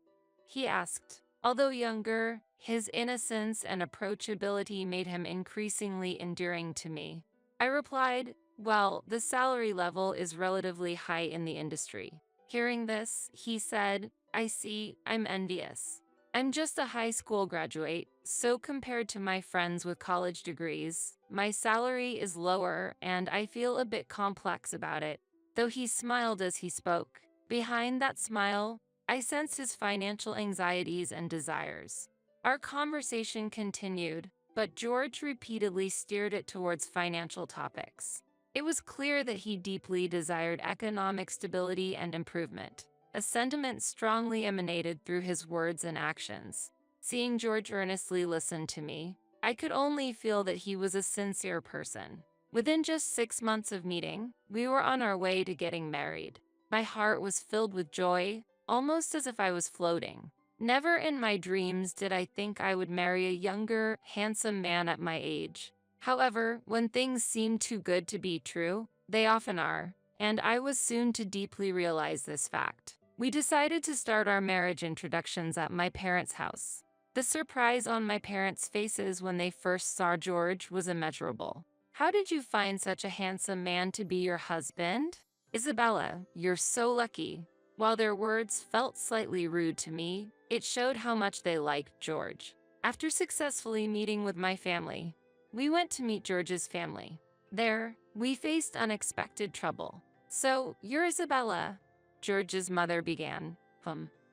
He asked. Although younger, his innocence and approachability made him increasingly endearing to me. I replied, well, the salary level is relatively high in the industry. Hearing this, he said, I see, I'm envious. I'm just a high school graduate, so compared to my friends with college degrees, my salary is lower and I feel a bit complex about it. Though he smiled as he spoke, behind that smile, I sensed his financial anxieties and desires. Our conversation continued, but George repeatedly steered it towards financial topics. It was clear that he deeply desired economic stability and improvement, a sentiment strongly emanated through his words and actions. Seeing George earnestly listen to me, I could only feel that he was a sincere person. Within just 6 months of meeting, we were on our way to getting married. My heart was filled with joy, almost as if I was floating. Never in my dreams did I think I would marry a younger, handsome man at my age. However, when things seem too good to be true, they often are, and I was soon to deeply realize this fact. We decided to start our marriage introductions at my parents' house. The surprise on my parents' faces when they first saw George was immeasurable. How did you find such a handsome man to be your husband? Isabella, you're so lucky. While their words felt slightly rude to me, it showed how much they liked George. After successfully meeting with my family, we went to meet George's family. There, we faced unexpected trouble. So, you're Isabella, George's mother began.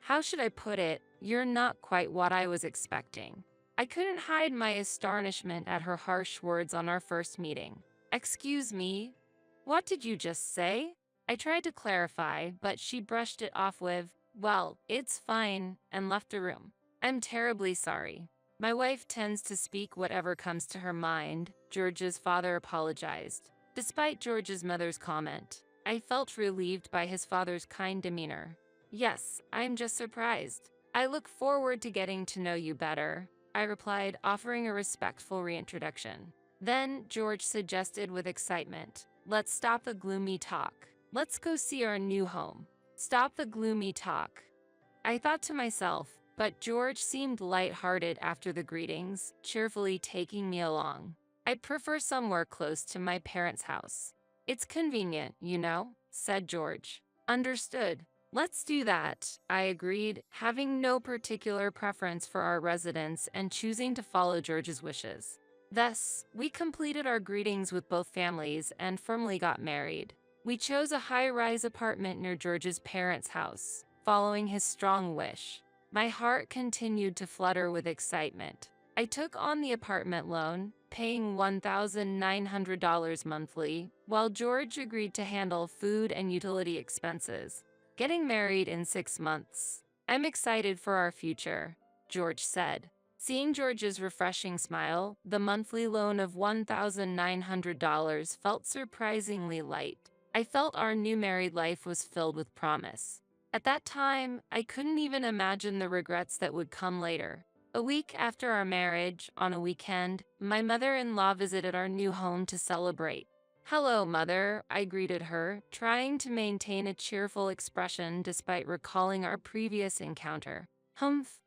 How should I put it? You're not quite what I was expecting. I couldn't hide my astonishment at her harsh words on our first meeting. Excuse me? What did you just say? I tried to clarify, but she brushed it off with, well, it's fine, and left the room. I'm terribly sorry. My wife tends to speak whatever comes to her mind, George's father apologized. Despite George's mother's comment, I felt relieved by his father's kind demeanor. Yes, I'm just surprised. I look forward to getting to know you better, I replied, offering a respectful reintroduction. Then George suggested with excitement, let's stop the gloomy talk. Let's go see our new home. Stop the gloomy talk. I thought to myself, but George seemed light-hearted after the greetings, cheerfully taking me along. I'd prefer somewhere close to my parents' house. It's convenient, you know, said George. Understood. Let's do that, I agreed, having no particular preference for our residence and choosing to follow George's wishes. Thus, we completed our greetings with both families and firmly got married. We chose a high-rise apartment near George's parents' house, following his strong wish. My heart continued to flutter with excitement. I took on the apartment loan, paying $1,900 monthly, while George agreed to handle food and utility expenses. Getting married in 6 months. I'm excited for our future, George said. Seeing George's refreshing smile, the monthly loan of $1,900 felt surprisingly light. I felt our new married life was filled with promise. At that time, I couldn't even imagine the regrets that would come later. A week after our marriage, on a weekend, my mother-in-law visited our new home to celebrate. Hello, Mother, I greeted her, trying to maintain a cheerful expression despite recalling our previous encounter.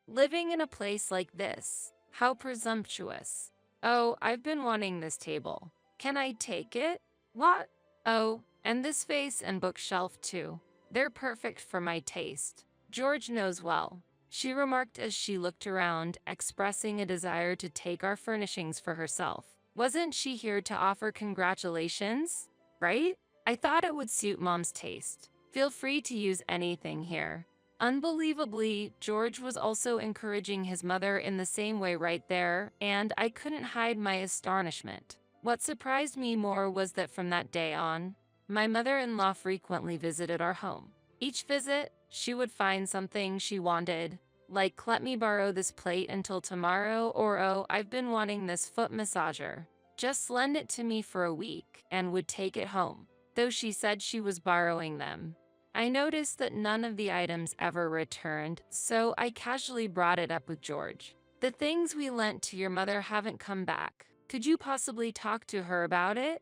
Living in a place like this. How presumptuous. Oh, I've been wanting this table. Can I take it? What? Oh, and this vase and bookshelf too. They're perfect for my taste. George knows well, she remarked as she looked around, expressing a desire to take our furnishings for herself. Wasn't she here to offer congratulations? Right? I thought it would suit Mom's taste. Feel free to use anything here. Unbelievably, George was also encouraging his mother in the same way right there, and I couldn't hide my astonishment. What surprised me more was that from that day on, my mother-in-law frequently visited our home. Each visit, she would find something she wanted, like let me borrow this plate until tomorrow, or oh, I've been wanting this foot massager. Just lend it to me for a week, and would take it home. Though she said she was borrowing them, I noticed that none of the items ever returned, so I casually brought it up with George. The things we lent to your mother haven't come back. Could you possibly talk to her about it?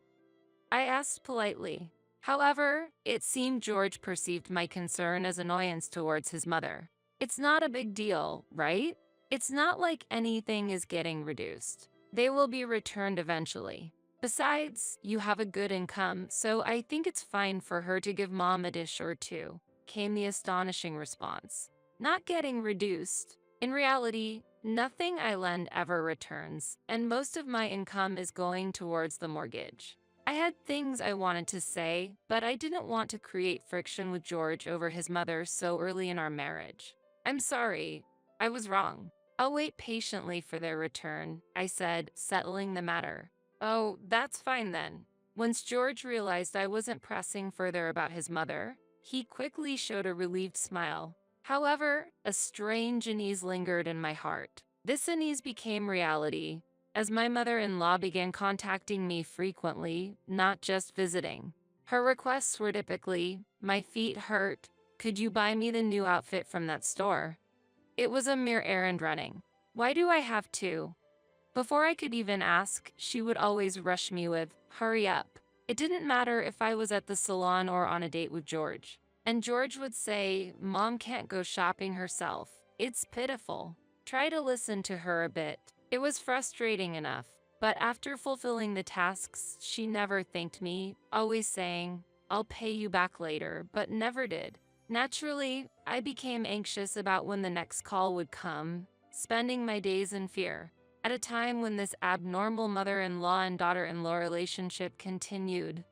I asked politely. However, it seemed George perceived my concern as annoyance towards his mother. It's not a big deal, right? It's not like anything is getting reduced. They will be returned eventually. Besides, you have a good income, so I think it's fine for her to give mom a dish or two, came the astonishing response. Not getting reduced. In reality, nothing I lend ever returns, and most of my income is going towards the mortgage. I had things I wanted to say, but I didn't want to create friction with George over his mother so early in our marriage. I'm sorry. I was wrong. I'll wait patiently for their return, I said, settling the matter. Oh, that's fine then. Once George realized I wasn't pressing further about his mother, he quickly showed a relieved smile. However, a strange unease lingered in my heart. This unease became reality as my mother-in-law began contacting me frequently, not just visiting. Her requests were typically, "My feet hurt. Could you buy me the new outfit from that store?" It was a mere errand running. Why do I have to? Before I could even ask, she would always rush me with, "Hurry up." It didn't matter if I was at the salon or on a date with George. And George would say, "Mom can't go shopping herself. It's pitiful. Try to listen to her a bit." It was frustrating enough. But after fulfilling the tasks, she never thanked me, always saying, "I'll pay you back later," but never did. Naturally, I became anxious about when the next call would come, spending my days in fear. At a time when this abnormal mother-in-law and daughter-in-law relationship continued,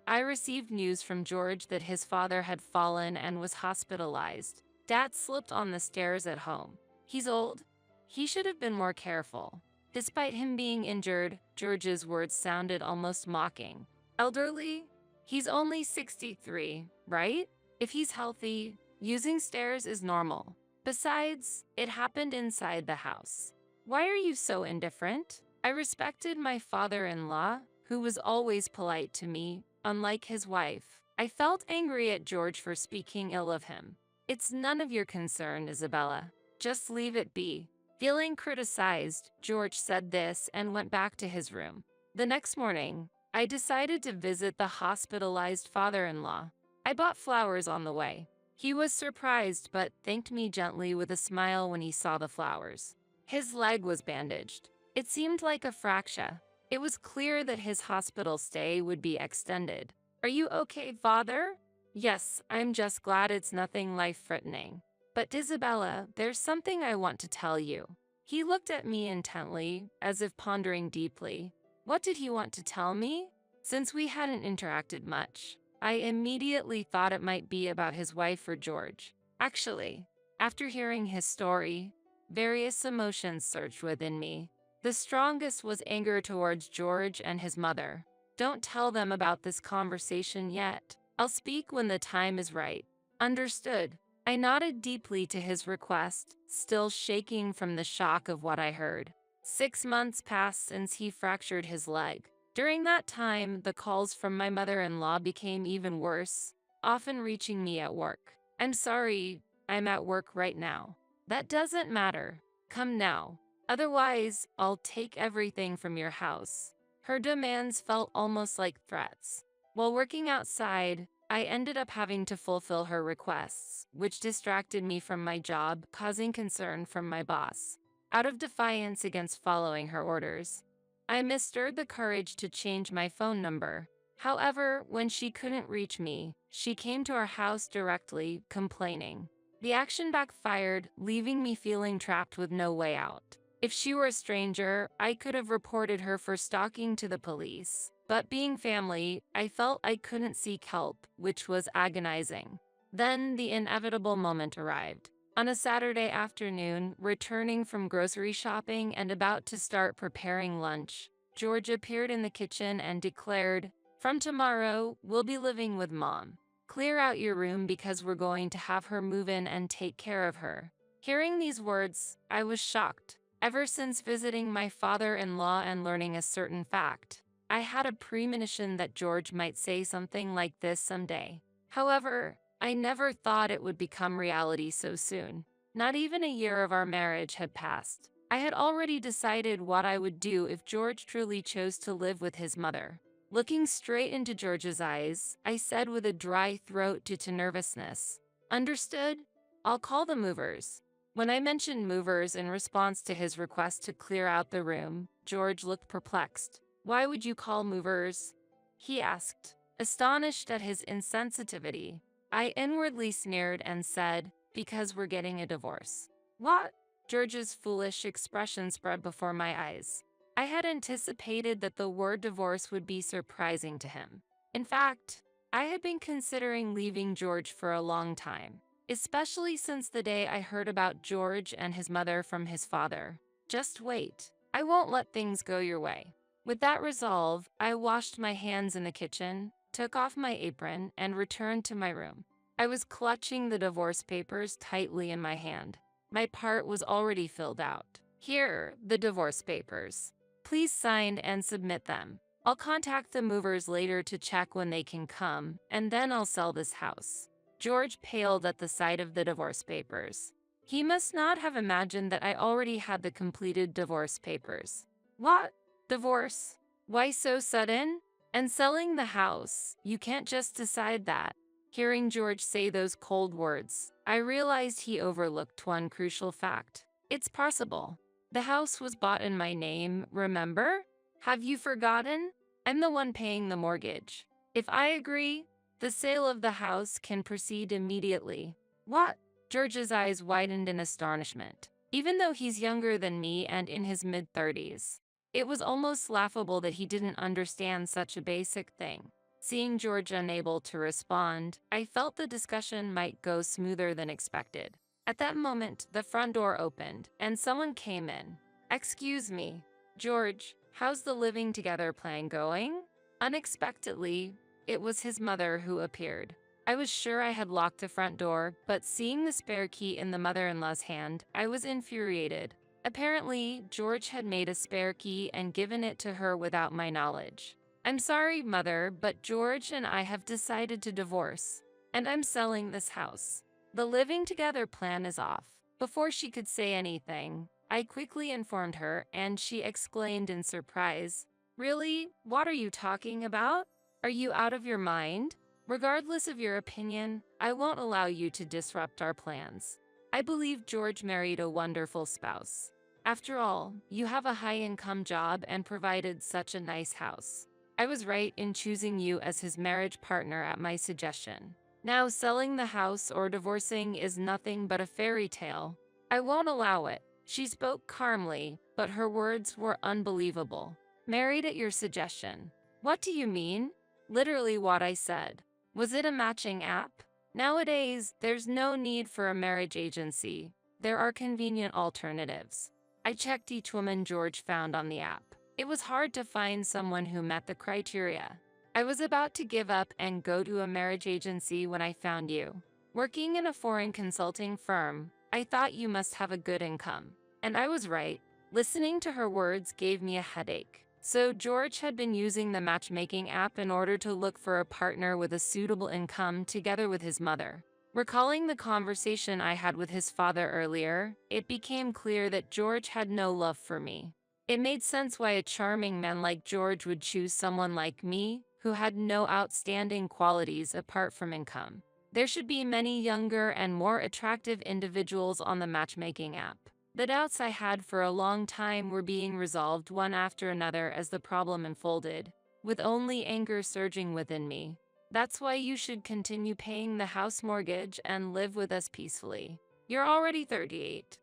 I received news from George that his father had fallen and was hospitalized. Dad slipped on the stairs at home. He's old. He should have been more careful. Despite him being injured, George's words sounded almost mocking. Elderly? He's only 63, right? If he's healthy, using stairs is normal. Besides, it happened inside the house. Why are you so indifferent? I respected my father-in-law, who was always polite to me, unlike his wife. I felt angry at George for speaking ill of him. It's none of your concern, Isabella. Just leave it be. Feeling criticized, George said this and went back to his room. The next morning, I decided to visit the hospitalized father-in-law. I bought flowers on the way. He was surprised but thanked me gently with a smile when he saw the flowers. His leg was bandaged. It seemed like a fracture. It was clear that his hospital stay would be extended. "Are you okay, father?" "Yes, I'm just glad it's nothing life-threatening. But Isabella, there's something I want to tell you." He looked at me intently, as if pondering deeply. What did he want to tell me? Since we hadn't interacted much, I immediately thought it might be about his wife or George. Actually, after hearing his story, various emotions surged within me. The strongest was anger towards George and his mother. "Don't tell them about this conversation yet. I'll speak when the time is right." Understood. I nodded deeply to his request, still shaking from the shock of what I heard. 6 months passed since he fractured his leg. During that time, the calls from my mother-in-law became even worse, often reaching me at work. "I'm sorry, I'm at work right now." "That doesn't matter. Come now. Otherwise, I'll take everything from your house." Her demands felt almost like threats. While working outside, I ended up having to fulfill her requests, which distracted me from my job, causing concern from my boss. Out of defiance against following her orders, I mustered the courage to change my phone number. However, when she couldn't reach me, she came to our house directly, complaining. The action backfired, leaving me feeling trapped with no way out. If she were a stranger, I could have reported her for stalking to the police. But being family, I felt I couldn't seek help, which was agonizing. Then the inevitable moment arrived. On a Saturday afternoon, returning from grocery shopping and about to start preparing lunch, George appeared in the kitchen and declared, "From tomorrow, we'll be living with Mom. Clear out your room because we're going to have her move in and take care of her." Hearing these words, I was shocked. Ever since visiting my father-in-law and learning a certain fact, I had a premonition that George might say something like this someday. However, I never thought it would become reality so soon. Not even a year of our marriage had passed. I had already decided what I would do if George truly chose to live with his mother. Looking straight into George's eyes, I said with a dry throat due to nervousness, "Understood? I'll call the movers. When I mentioned movers in response to his request to clear out the room, George looked perplexed. Why would you call movers? He asked, astonished at his insensitivity. I inwardly sneered and said, because we're getting a divorce. What? George's foolish expression spread before my eyes. I had anticipated that the word divorce would be surprising to him. In fact, I had been considering leaving George for a long time, especially since the day I heard about George and his mother from his father. Just wait. I won't let things go your way. With that resolve, I washed my hands in the kitchen, took off my apron, and returned to my room. I was clutching the divorce papers tightly in my hand. My part was already filled out. Here, the divorce papers. Please sign and submit them. I'll contact the movers later to check when they can come, and then I'll sell this house. George paled at the sight of the divorce papers. He must not have imagined that I already had the completed divorce papers. What? Divorce? Why so sudden? And selling the house, you can't just decide that. Hearing George say those cold words, I realized he overlooked one crucial fact. It's possible. The house was bought in my name, remember? Have you forgotten? I'm the one paying the mortgage. If I agree, the sale of the house can proceed immediately. What? George's eyes widened in astonishment. Even though he's younger than me and in his mid-30s, it was almost laughable that he didn't understand such a basic thing. Seeing George unable to respond, I felt the discussion might go smoother than expected. At that moment, the front door opened, and someone came in. Excuse me, George, how's the living together plan going? Unexpectedly, it was his mother who appeared. I was sure I had locked the front door, but seeing the spare key in the mother-in-law's hand, I was infuriated. Apparently, George had made a spare key and given it to her without my knowledge. I'm sorry, Mother, but George and I have decided to divorce, and I'm selling this house. The living together plan is off. Before she could say anything, I quickly informed her, and she exclaimed in surprise, Really? What are you talking about? Are you out of your mind? Regardless of your opinion, I won't allow you to disrupt our plans. I believe George married a wonderful spouse. After all, you have a high-income job and provided such a nice house. I was right in choosing you as his marriage partner at my suggestion. Now selling the house or divorcing is nothing but a fairy tale. I won't allow it. She spoke calmly, but her words were unbelievable. Married at your suggestion. What do you mean? Literally what I said. Was it a matching app? Nowadays, there's no need for a marriage agency. There are convenient alternatives. I checked each woman George found on the app. It was hard to find someone who met the criteria. I was about to give up and go to a marriage agency when I found you. Working in a foreign consulting firm, I thought you must have a good income. And I was right. Listening to her words gave me a headache. So George had been using the matchmaking app in order to look for a partner with a suitable income together with his mother. Recalling the conversation I had with his father earlier, it became clear that George had no love for me. It made sense why a charming man like George would choose someone like me, who had no outstanding qualities apart from income. There should be many younger and more attractive individuals on the matchmaking app. The doubts I had for a long time were being resolved one after another as the problem unfolded, with only anger surging within me. That's why you should continue paying the house mortgage and live with us peacefully. You're already 38.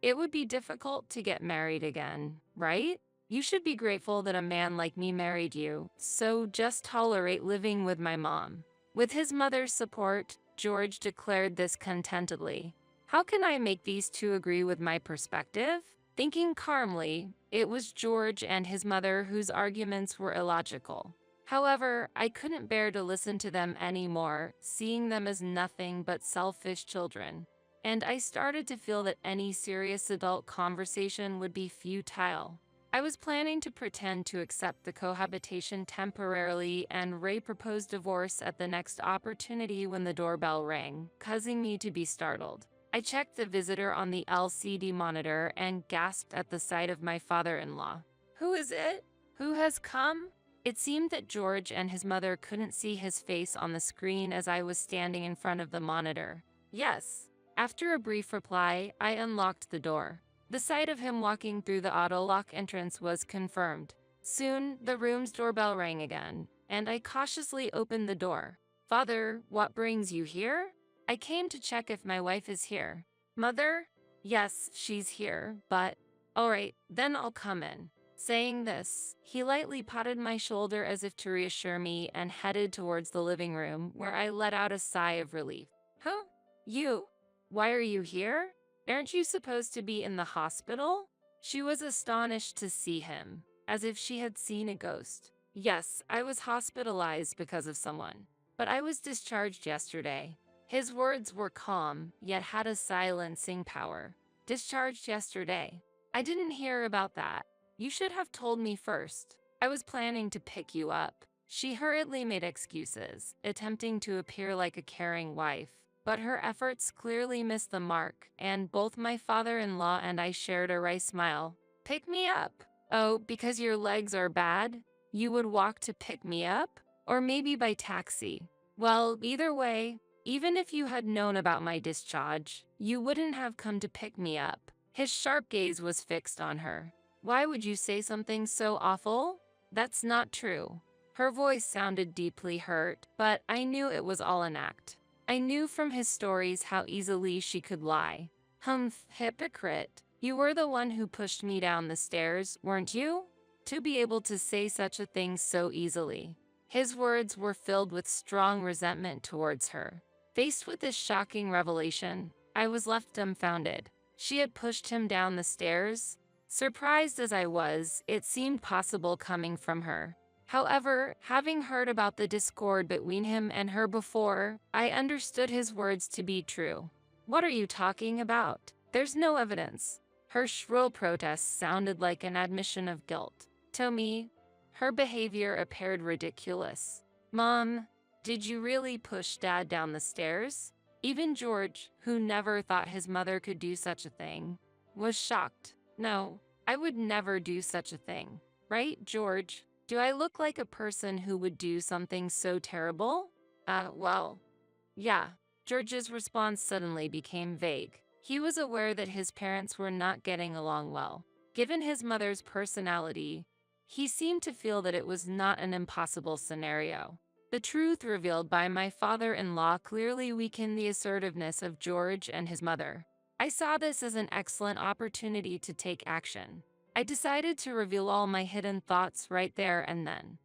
It would be difficult to get married again, right? You should be grateful that a man like me married you, so just tolerate living with my mom. With his mother's support, George declared this contentedly. How can I make these two agree with my perspective? Thinking calmly, it was George and his mother whose arguments were illogical. However, I couldn't bear to listen to them anymore, seeing them as nothing but selfish children. And I started to feel that any serious adult conversation would be futile. I was planning to pretend to accept the cohabitation temporarily and propose divorce at the next opportunity when the doorbell rang, causing me to be startled. I checked the visitor on the LCD monitor and gasped at the sight of my father-in-law. Who is it? Who has come? It seemed that George and his mother couldn't see his face on the screen as I was standing in front of the monitor. Yes. After a brief reply, I unlocked the door. The sight of him walking through the auto-lock entrance was confirmed. Soon, the room's doorbell rang again, and I cautiously opened the door. Father, what brings you here? I came to check if my wife is here. Mother? Yes, she's here, but… Alright, then I'll come in. Saying this, he lightly patted my shoulder as if to reassure me and headed towards the living room, where I let out a sigh of relief. Huh? You? Why are you here? Aren't you supposed to be in the hospital? She was astonished to see him, as if she had seen a ghost. Yes, I was hospitalized because of someone, but I was discharged yesterday. His words were calm, yet had a silencing power. Discharged yesterday. I didn't hear about that. You should have told me first. I was planning to pick you up. She hurriedly made excuses, attempting to appear like a caring wife. But her efforts clearly missed the mark, and both my father-in-law and I shared a wry smile. Pick me up? Oh, because your legs are bad? You would walk to pick me up? Or maybe by taxi? Well, either way, even if you had known about my discharge, you wouldn't have come to pick me up. His sharp gaze was fixed on her. Why would you say something so awful? That's not true. Her voice sounded deeply hurt, but I knew it was all an act. I knew from his stories how easily she could lie. Humph, hypocrite. You were the one who pushed me down the stairs, weren't you? To be able to say such a thing so easily. His words were filled with strong resentment towards her. Faced with this shocking revelation, I was left dumbfounded. She had pushed him down the stairs? Surprised as I was, it seemed possible coming from her. However, having heard about the discord between him and her before, I understood his words to be true. What are you talking about? There's no evidence. Her shrill protest sounded like an admission of guilt. To me, her behavior appeared ridiculous. Mom, did you really push Dad down the stairs? Even George, who never thought his mother could do such a thing, was shocked. No, I would never do such a thing. Right, George? Do I look like a person who would do something so terrible? Well, yeah. George's response suddenly became vague. He was aware that his parents were not getting along well. Given his mother's personality, he seemed to feel that it was not an impossible scenario. The truth revealed by my father-in-law clearly weakened the assertiveness of George and his mother. I saw this as an excellent opportunity to take action. I decided to reveal all my hidden thoughts right there and then.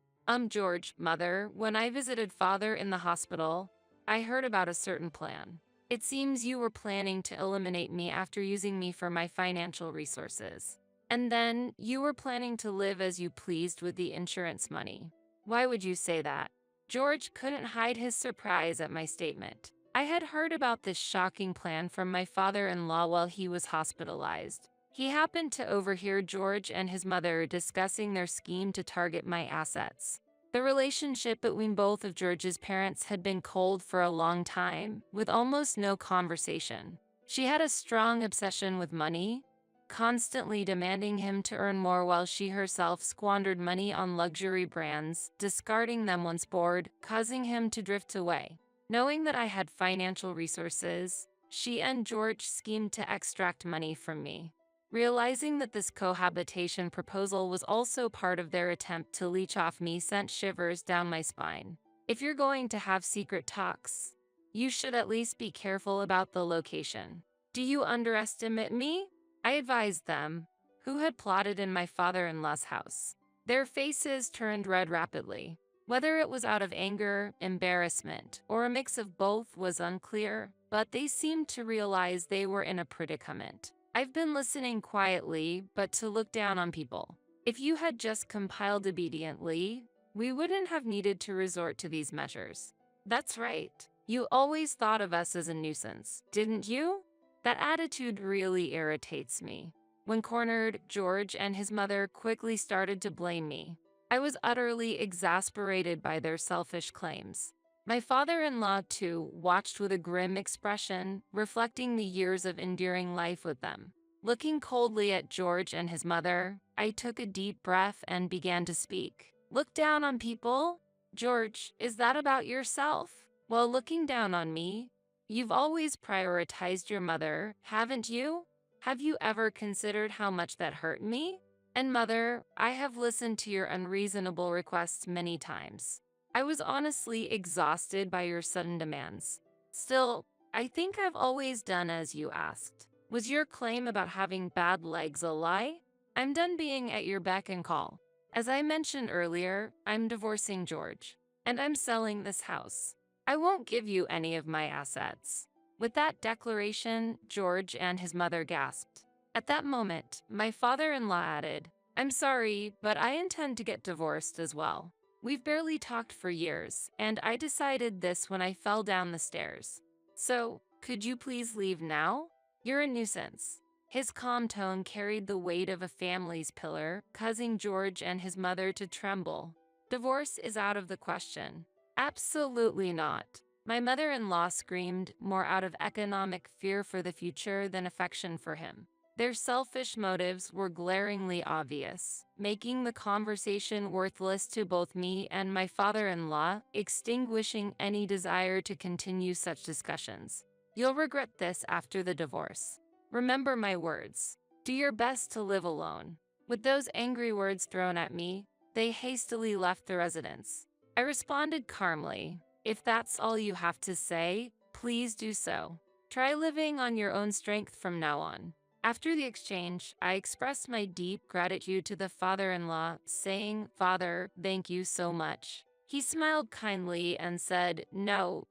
George, Mother, when I visited Father in the hospital, I heard about a certain plan. It seems you were planning to eliminate me after using me for my financial resources. And then, you were planning to live as you pleased with the insurance money. Why would you say that? George couldn't hide his surprise at my statement. I had heard about this shocking plan from my father-in-law while he was hospitalized. He happened to overhear George and his mother discussing their scheme to target my assets. The relationship between both of George's parents had been cold for a long time, with almost no conversation. She had a strong obsession with money, constantly demanding him to earn more while she herself squandered money on luxury brands, discarding them once bored, causing him to drift away. Knowing that I had financial resources, she and George schemed to extract money from me. Realizing that this cohabitation proposal was also part of their attempt to leech off me sent shivers down my spine. If you're going to have secret talks, you should at least be careful about the location. Do you underestimate me? I advised them, who had plotted in my father-in-law's house. Their faces turned red rapidly. Whether it was out of anger, embarrassment, or a mix of both was unclear, but they seemed to realize they were in a predicament. I've been listening quietly, but to look down on people. If you had just compiled obediently, we wouldn't have needed to resort to these measures. That's right. You always thought of us as a nuisance, didn't you? That attitude really irritates me. When cornered, George and his mother quickly started to blame me. I was utterly exasperated by their selfish claims. My father-in-law, too, watched with a grim expression, reflecting the years of enduring life with them. Looking coldly at George and his mother, I took a deep breath and began to speak. Look down on people? George, is that about yourself? Well, looking down on me, You've always prioritized your mother, haven't you? Have you ever considered how much that hurt me? And mother, I have listened to your unreasonable requests many times. I was honestly exhausted by your sudden demands. Still, I think I've always done as you asked. Was your claim about having bad legs a lie? I'm done being at your beck and call. As I mentioned earlier, I'm divorcing George, and I'm selling this house. I won't give you any of my assets. With that declaration, George and his mother gasped. At that moment, my father-in-law added, I'm sorry, but I intend to get divorced as well. We've barely talked for years, and I decided this when I fell down the stairs. So, could you please leave now? You're a nuisance. His calm tone carried the weight of a family's pillar, causing George and his mother to tremble. Divorce is out of the question. Absolutely not. My mother-in-law screamed, more out of economic fear for the future than affection for him. Their selfish motives were glaringly obvious, making the conversation worthless to both me and my father-in-law, extinguishing any desire to continue such discussions. You'll regret this after the divorce. Remember my words. Do your best to live alone. With those angry words thrown at me, they hastily left the residence. I responded calmly, if that's all you have to say, please do so. Try living on your own strength from now on. After the exchange, I expressed my deep gratitude to the father-in-law, saying, Father, thank you so much. He smiled kindly and said, No,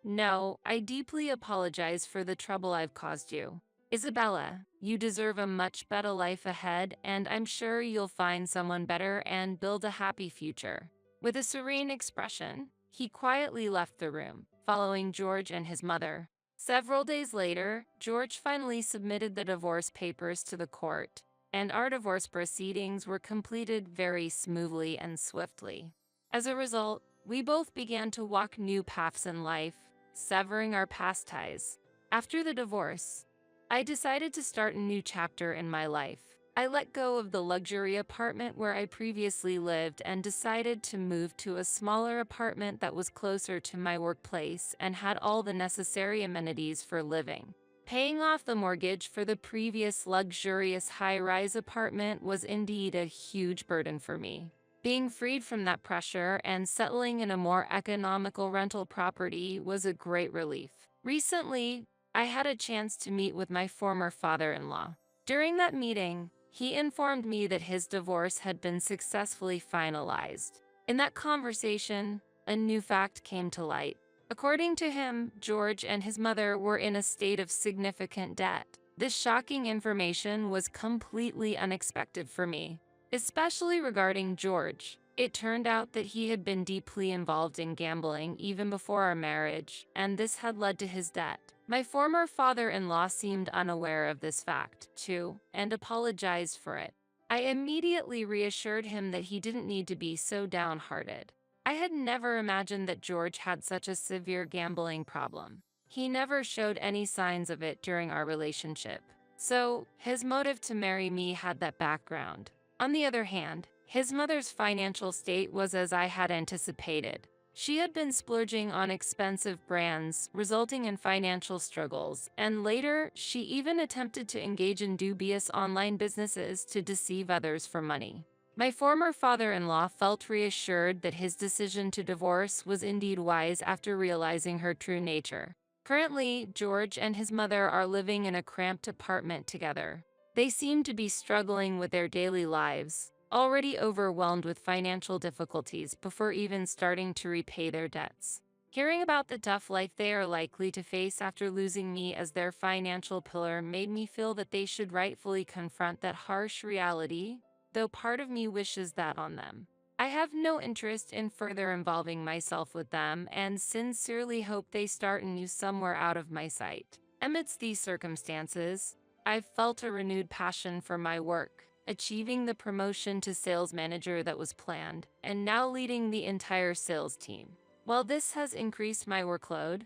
I deeply apologize for the trouble I've caused you. Isabella, you deserve a much better life ahead, and I'm sure you'll find someone better and build a happy future. With a serene expression, he quietly left the room, following George and his mother. Several days later, George finally submitted the divorce papers to the court, and our divorce proceedings were completed very smoothly and swiftly. As a result, we both began to walk new paths in life, severing our past ties. After the divorce, I decided to start a new chapter in my life. I let go of the luxury apartment where I previously lived and decided to move to a smaller apartment that was closer to my workplace and had all the necessary amenities for living. Paying off the mortgage for the previous luxurious high-rise apartment was indeed a huge burden for me. Being freed from that pressure and settling in a more economical rental property was a great relief. Recently, I had a chance to meet with my former father-in-law. During that meeting, he informed me that his divorce had been successfully finalized. In that conversation, a new fact came to light. According to him, George and his mother were in a state of significant debt. This shocking information was completely unexpected for me, especially regarding George. It turned out that he had been deeply involved in gambling even before our marriage, and this had led to his debt. My former father-in-law seemed unaware of this fact, too, and apologized for it. I immediately reassured him that he didn't need to be so downhearted. I had never imagined that George had such a severe gambling problem. He never showed any signs of it during our relationship, so his motive to marry me had that background. On the other hand, his mother's financial state was as I had anticipated. She had been splurging on expensive brands, resulting in financial struggles, and later, she even attempted to engage in dubious online businesses to deceive others for money. My former father-in-law felt reassured that his decision to divorce was indeed wise after realizing her true nature. Currently, George and his mother are living in a cramped apartment together. They seem to be struggling with their daily lives, already overwhelmed with financial difficulties before even starting to repay their debts. Hearing about the tough life they are likely to face after losing me as their financial pillar made me feel that they should rightfully confront that harsh reality, though part of me wishes that on them. I have no interest in further involving myself with them and sincerely hope they start anew somewhere out of my sight. Amidst these circumstances, I've felt a renewed passion for my work, achieving the promotion to sales manager that was planned, and now leading the entire sales team. While this has increased my workload,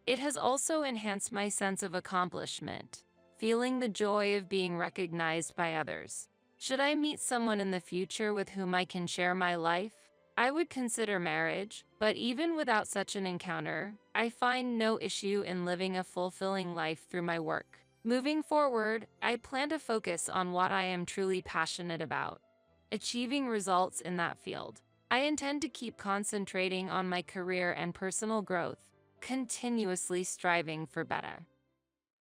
it has also enhanced my sense of accomplishment, feeling the joy of being recognized by others. Should I meet someone in the future with whom I can share my life, I would consider marriage, but even without such an encounter, I find no issue in living a fulfilling life through my work. Moving forward, I plan to focus on what I am truly passionate about, achieving results in that field. I intend to keep concentrating on my career and personal growth, continuously striving for better.